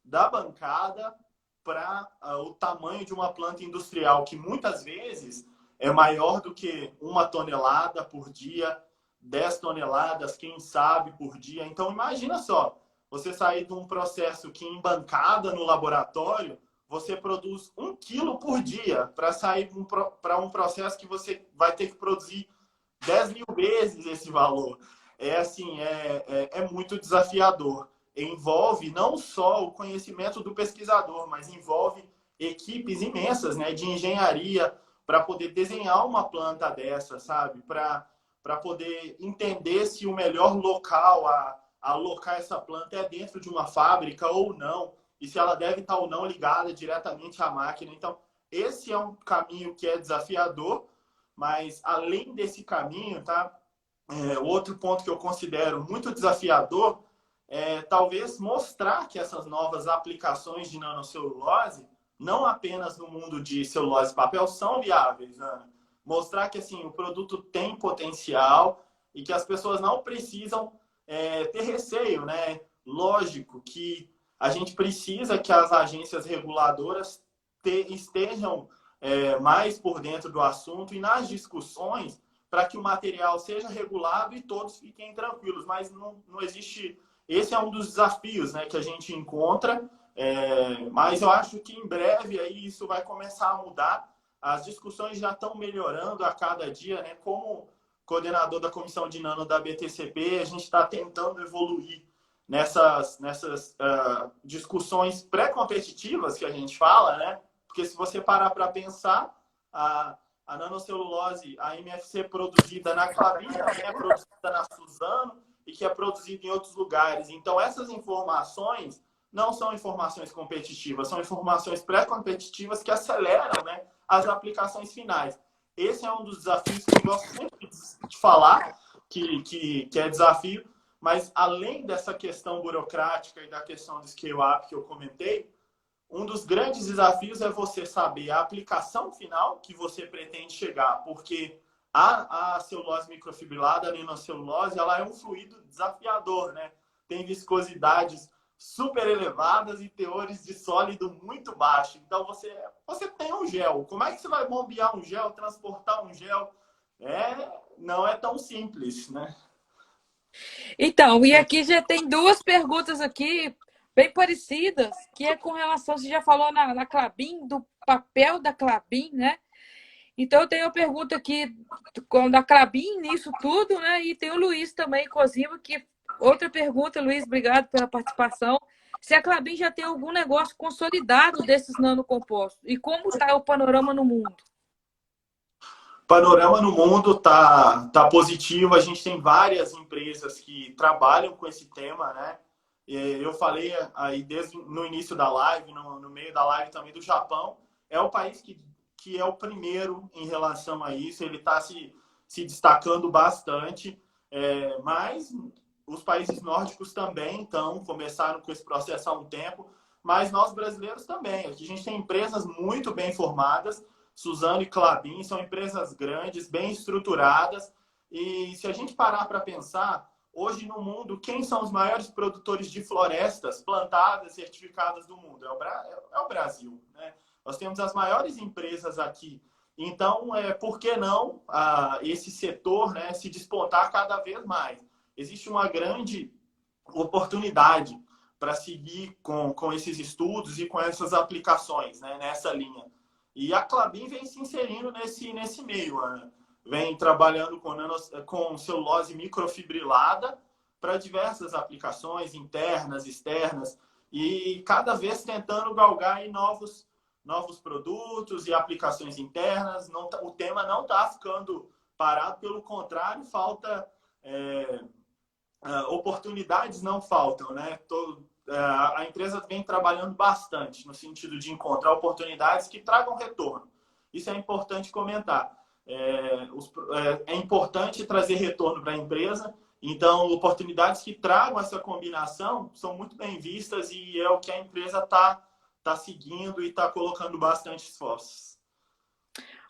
da bancada para o tamanho de uma planta industrial, que muitas vezes é maior do que 1 tonelada por dia, 10 toneladas, quem sabe, por dia. Então, imagina só, você sair de um processo que em bancada no laboratório, você produz 1 quilo por dia para sair para um processo que você vai ter que produzir 10 mil vezes esse valor. É assim, é muito desafiador. Envolve não só o conhecimento do pesquisador, mas envolve equipes imensas, né, de engenharia para poder desenhar uma planta dessa, sabe? Para poder entender se o melhor local a alocar essa planta é dentro de uma fábrica ou não, e se ela deve estar ou não ligada diretamente à máquina. Então, esse é um caminho que é desafiador, mas além desse caminho, tá? Outro ponto que eu considero muito desafiador é talvez mostrar que essas novas aplicações de nanocelulose, não apenas no mundo de celulose e papel, são viáveis, Ana. Mostrar que assim, o produto tem potencial e que as pessoas não precisam ter receio, né? Lógico que a gente precisa que as agências reguladoras estejam mais por dentro do assunto e nas discussões para que o material seja regulado e todos fiquem tranquilos. Mas não existe... Esse é um dos desafios, né, que a gente encontra, mas eu acho que em breve aí isso vai começar a mudar. As discussões já estão melhorando a cada dia, né? Como coordenador da Comissão de Nano da BTCP, a gente está tentando evoluir nessas discussões pré-competitivas que a gente fala, né? Porque se você parar para pensar, a nanocelulose, a MFC produzida na Klabin, também é produzida na Suzano e que é produzida em outros lugares. Então, essas informações não são informações competitivas, são informações pré-competitivas que aceleram, né, as aplicações finais. Esse é um dos desafios que eu gosto sempre de falar, que é desafio, mas além dessa questão burocrática e da questão do scale-up que eu comentei, um dos grandes desafios é você saber a aplicação final que você pretende chegar, porque a celulose microfibrilada, a nanocelulose, ela é um fluido desafiador, né? Tem viscosidades super elevadas e teores de sólido muito baixo. Então, você tem um gel. Como é que você vai bombear um gel, transportar um gel? Não é tão simples, né? Então, e aqui já tem duas perguntas aqui bem parecidas, que é com relação, você já falou na Klabin, do papel da Klabin, né? Então, eu tenho uma pergunta aqui da Klabin nisso tudo, né? E tem o Luiz também, Cosima, que... Outra pergunta, Luiz, obrigado pela participação. Se a Klabin já tem algum negócio consolidado desses nanocompostos e como está o panorama no mundo? Panorama no mundo tá positivo. A gente tem várias empresas que trabalham com esse tema, né? Eu falei aí desde no início da live, no meio da live também, do Japão. É o país que é o primeiro em relação a isso. Ele está se destacando bastante, mas os países nórdicos também começaram com esse processo há um tempo, mas nós brasileiros também. Aqui a gente tem empresas muito bem formadas. Suzano e Klabin são empresas grandes, bem estruturadas. E se a gente parar para pensar, hoje no mundo, quem são os maiores produtores de florestas plantadas, certificadas do mundo? É o Brasil, né? Nós temos as maiores empresas aqui. Então, por que não esse setor, né, se despontar cada vez mais? Existe uma grande oportunidade para seguir com esses estudos e com essas aplicações, né, nessa linha. E a Klabin vem se inserindo nesse meio, Ana. Vem trabalhando com celulose microfibrilada para diversas aplicações internas, externas, e cada vez tentando galgar aí novos produtos e aplicações internas. O tema não está ficando parado, pelo contrário, falta... oportunidades não faltam, né? A empresa vem trabalhando bastante no sentido de encontrar oportunidades que tragam retorno. Isso é importante comentar. É importante trazer retorno para a empresa Então, oportunidades que tragam essa combinação são muito bem vistas e é o que a empresa tá seguindo e está colocando bastante esforços.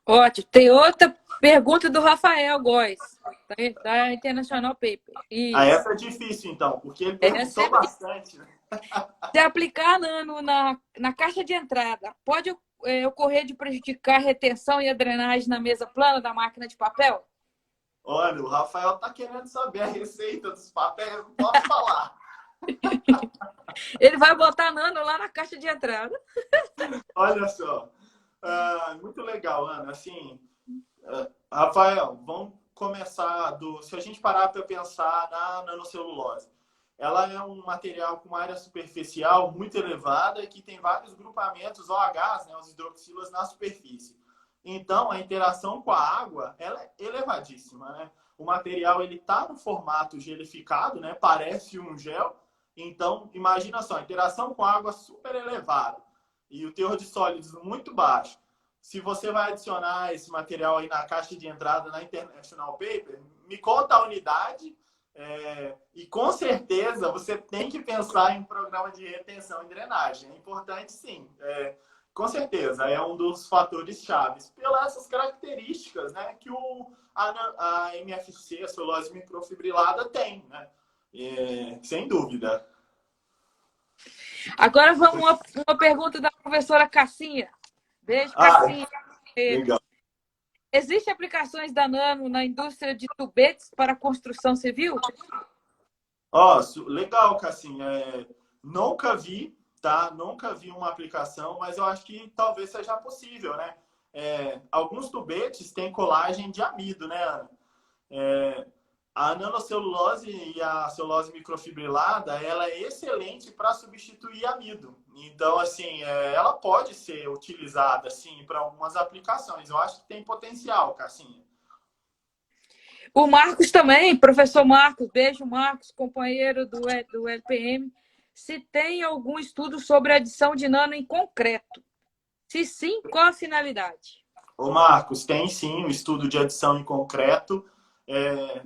Ótimo. Tem outra pergunta do Rafael Góes, da International Paper. Ah, Isso. essa é difícil, então, porque ele Essa perguntou é bastante, né? Se aplicar nano na caixa de entrada, pode ocorrer de prejudicar a retenção e a drenagem na mesa plana da máquina de papel? Olha, o Rafael tá querendo saber a receita dos papéis, eu não posso falar. Ele vai botar nano lá na caixa de entrada. Olha só. Muito legal, Ana. Assim, Rafael, vamos começar do. Se a gente parar para pensar na nanocelulose, ela é um material com área superficial muito elevada e que tem vários grupamentos OHs, né, os hidroxilas na superfície. Então, a interação com a água ela é elevadíssima, né? O material ele está no formato gelificado, né? Parece um gel. Então, imagina só, a interação com a água super elevada e o teor de sólidos muito baixo. Se você vai adicionar esse material aí na caixa de entrada na International Paper, me conta a unidade e com certeza você tem que pensar em um programa de retenção e drenagem. É importante sim. Com certeza, é um dos fatores chaves. Pelas essas características, né, que a MFC, a celulose microfibrilada, tem, né? Sem dúvida. Agora vamos uma pergunta da professora Cassinha. Beijo, Cassinha. Legal. Existem aplicações da nano na indústria de tubetes para construção civil? Legal, Cassinha. Nunca vi, tá? Nunca vi uma aplicação, mas eu acho que talvez seja possível, né? Alguns tubetes têm colagem de amido, né, Ana? A nanocelulose e a celulose microfibrilada, ela é excelente para substituir amido. Então, assim, ela pode ser utilizada, assim, para algumas aplicações. Eu acho que tem potencial, Cassinha. O Marcos também, professor Marcos, beijo, Marcos, companheiro do LPM. Se tem algum estudo sobre adição de nano em concreto? Se sim, qual a finalidade? Ô Marcos, tem sim um estudo de adição em concreto.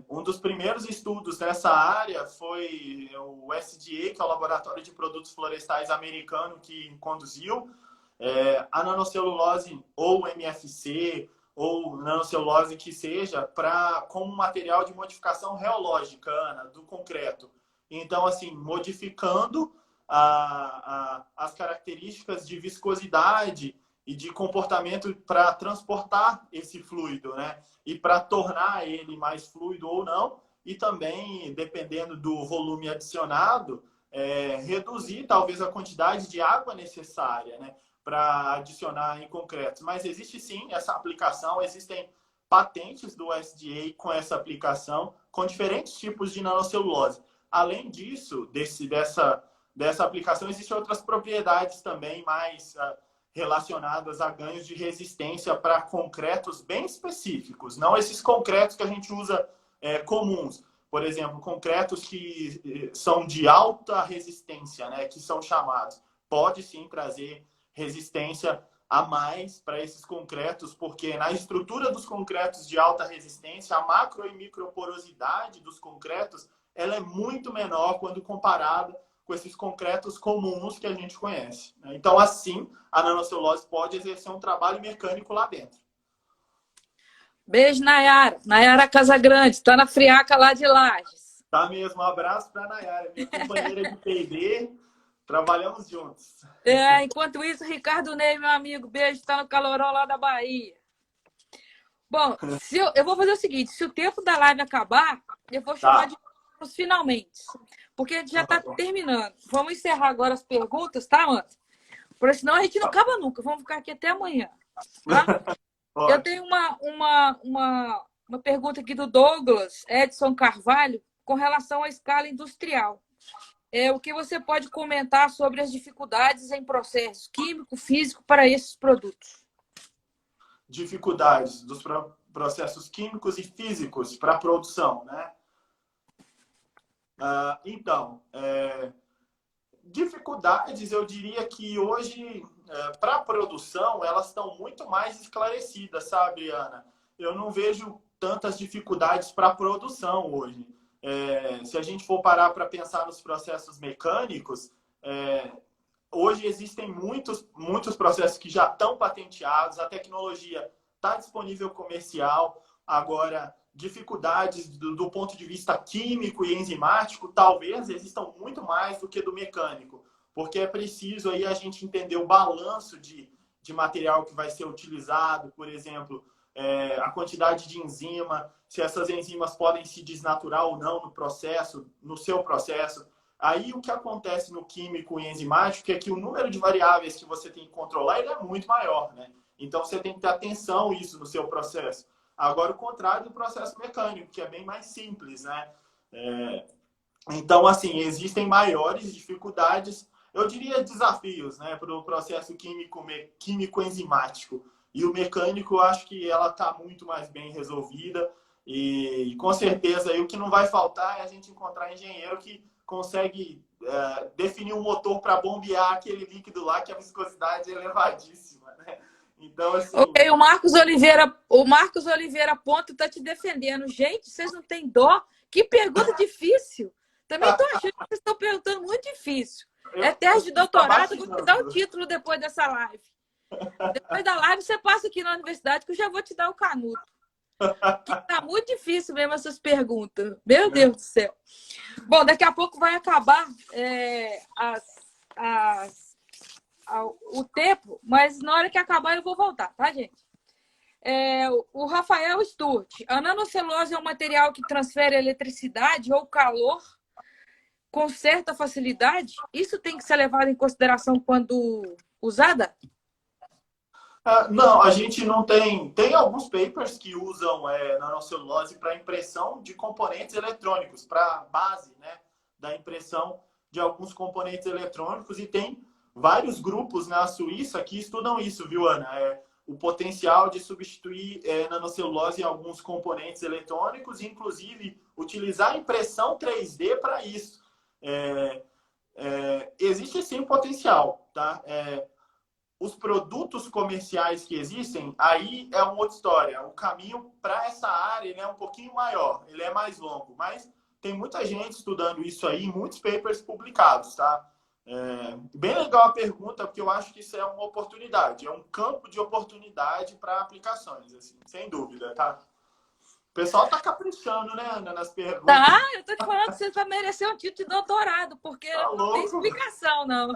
Um dos primeiros estudos nessa área foi o SDA, que é o Laboratório de Produtos Florestais americano, que conduziu. A nanocelulose ou MFC ou nanocelulose que seja como material de modificação reológica, Ana, do concreto. Então, assim, modificando as características de viscosidade e de comportamento para transportar esse fluido, né? E para tornar ele mais fluido ou não, e também, dependendo do volume adicionado, reduzir talvez a quantidade de água necessária, né? Para adicionar em concreto. Mas existe sim essa aplicação, existem patentes do SDA com essa aplicação, com diferentes tipos de nanocelulose. Além disso, dessa aplicação, existem outras propriedades também mais relacionadas a ganhos de resistência para concretos bem específicos, não esses concretos que a gente usa comuns. Por exemplo, concretos que são de alta resistência, né, que são chamados. Pode sim trazer resistência a mais para esses concretos, porque na estrutura dos concretos de alta resistência, a macro e microporosidade dos concretos ela é muito menor quando comparada com esses concretos comuns que a gente conhece. Então, assim, a nanocelulose pode exercer um trabalho mecânico lá dentro. Beijo, Nayara. Nayara Casagrande, está na friaca lá de Lages. Tá mesmo, um abraço para a Nayara, minha companheira de P&D, trabalhamos juntos. Enquanto isso, Ricardo Ney, meu amigo, beijo, está no calorão lá da Bahia. Bom, eu vou fazer o seguinte, se o tempo da live acabar, eu vou chamar de os finalmente, porque a gente já está terminando. Vamos encerrar agora as perguntas, tá, Ana? Porque senão a gente não acaba nunca. Vamos ficar aqui até amanhã. Tá? Eu tenho uma pergunta aqui do Douglas Edson Carvalho com relação à escala industrial. O que você pode comentar sobre as dificuldades em processos químico, físico para esses produtos? Dificuldades dos processos químicos e físicos para a produção, né? Então, dificuldades, eu diria que hoje, para a produção, elas estão muito mais esclarecidas, sabe, Ana? Eu não vejo tantas dificuldades para a produção hoje. Se a gente for parar para pensar nos processos mecânicos, hoje existem muitos processos que já estão patenteados, a tecnologia está disponível comercial. Agora, dificuldades do ponto de vista químico e enzimático talvez existam muito mais do que do mecânico, porque é preciso aí a gente entender o balanço de material que vai ser utilizado, por exemplo, a quantidade de enzima, se essas enzimas podem se desnaturar ou não no seu processo. Aí o que acontece no químico e enzimático é que o número de variáveis que você tem que controlar ele é muito maior, né? Então você tem que ter atenção a isso no seu processo. Agora, o contrário do processo mecânico, que é bem mais simples, né? Então, assim, existem maiores dificuldades, eu diria desafios, né, para o processo químico-enzimático. E o mecânico, eu acho que ela está muito mais bem resolvida. E, com certeza, aí, o que não vai faltar é a gente encontrar engenheiro que consegue definir um motor para bombear aquele líquido lá, que a viscosidade é elevadíssima, né? Então, assim... Ok, o Marcos Oliveira Ponto está te defendendo. Gente, vocês não têm dó? Que pergunta difícil. Também estou achando que vocês estão perguntando muito difícil. É teste de doutorado, vou te dar o título depois dessa live. Depois da live, você passa aqui na universidade que eu já vou te dar o canudo. Que tá muito difícil mesmo essas perguntas. Meu Deus do céu. Bom, daqui a pouco vai acabar o tempo, mas na hora que acabar eu vou voltar, tá, gente? O Rafael Sturt. A nanocelulose é um material que transfere eletricidade ou calor com certa facilidade? Isso tem que ser levado em consideração quando usada? Não, a gente não tem. Tem alguns papers que usam nanocelulose para impressão de componentes eletrônicos, para base, né, da impressão de alguns componentes eletrônicos, e tem vários grupos na Suíça que estudam isso, viu, Ana? O potencial de substituir nanocelulose em alguns componentes eletrônicos e, inclusive, utilizar impressão 3D para isso. Existe sim o potencial, tá? Os produtos comerciais que existem, aí é uma outra história. O caminho para essa área ele é um pouquinho maior, ele é mais longo, mas tem muita gente estudando isso aí, muitos papers publicados, tá? Bem legal a pergunta, porque eu acho que isso é uma oportunidade, é um campo de oportunidade para aplicações, assim, sem dúvida, tá? O pessoal tá caprichando, né, Ana, nas perguntas. Tá, eu tô te falando que você vai merecer um título de doutorado, porque tá não tem louco? explicação, não.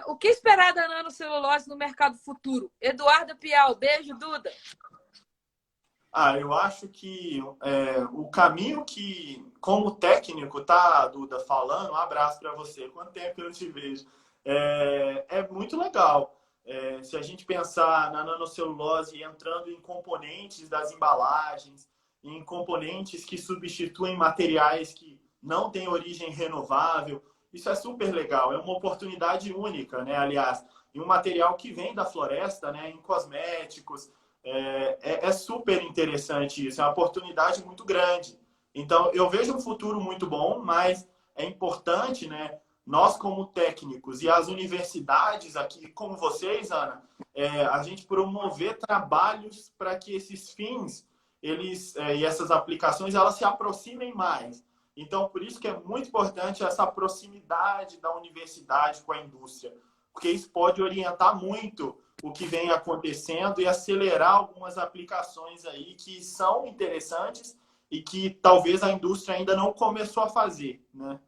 O que esperar da nanocelulose no mercado futuro? Eduardo Piau, beijo, Duda. Eu acho que o caminho que, como técnico, tá, Duda, falando, um abraço para você, quanto tempo que eu não te vejo, é muito legal. Se a gente pensar na nanocelulose entrando em componentes das embalagens, em componentes que substituem materiais que não têm origem renovável, isso é super legal, é uma oportunidade única, né? Aliás, em um material que vem da floresta, né? Em cosméticos, é super interessante isso, é uma oportunidade muito grande. Então, eu vejo um futuro muito bom, mas é importante, né? Nós, como técnicos e as universidades aqui, como vocês, Ana, a gente promover trabalhos para que esses fins e essas aplicações elas se aproximem mais. Então, por isso que é muito importante essa proximidade da universidade com a indústria, porque isso pode orientar muito o que vem acontecendo e acelerar algumas aplicações aí que são interessantes e que talvez a indústria ainda não começou a fazer, né?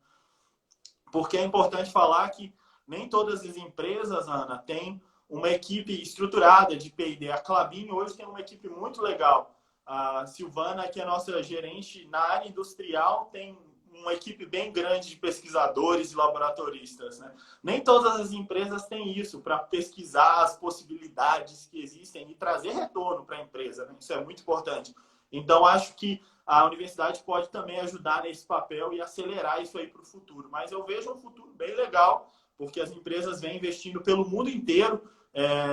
Porque é importante falar que nem todas as empresas, Ana, têm uma equipe estruturada de P&D. A Klabin hoje tem uma equipe muito legal. A Silvana, que é nossa gerente na área industrial, tem uma equipe bem grande de pesquisadores e laboratoristas, né? Nem todas as empresas têm isso para pesquisar as possibilidades que existem e trazer retorno para a empresa, né? Isso é muito importante. Então, acho que a universidade pode também ajudar nesse papel e acelerar isso aí para o futuro. Mas eu vejo um futuro bem legal, porque as empresas vêm investindo pelo mundo inteiro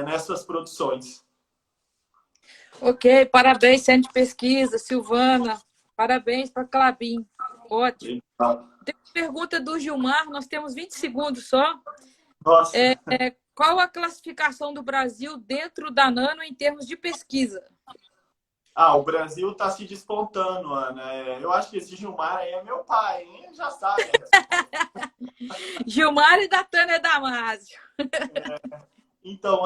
nessas produções. Ok, parabéns, Centro de Pesquisa, Silvana. Parabéns para a Klabin. Ótimo. Tem uma pergunta do Gilmar, nós temos 20 segundos só. Nossa. Qual a classificação do Brasil dentro da Nano em termos de pesquisa? Ah, o Brasil está se despontando, Ana. Eu acho que esse Gilmar aí é meu pai, hein? Já sabe a resposta. Gilmar e da Tânia Damasio. Então,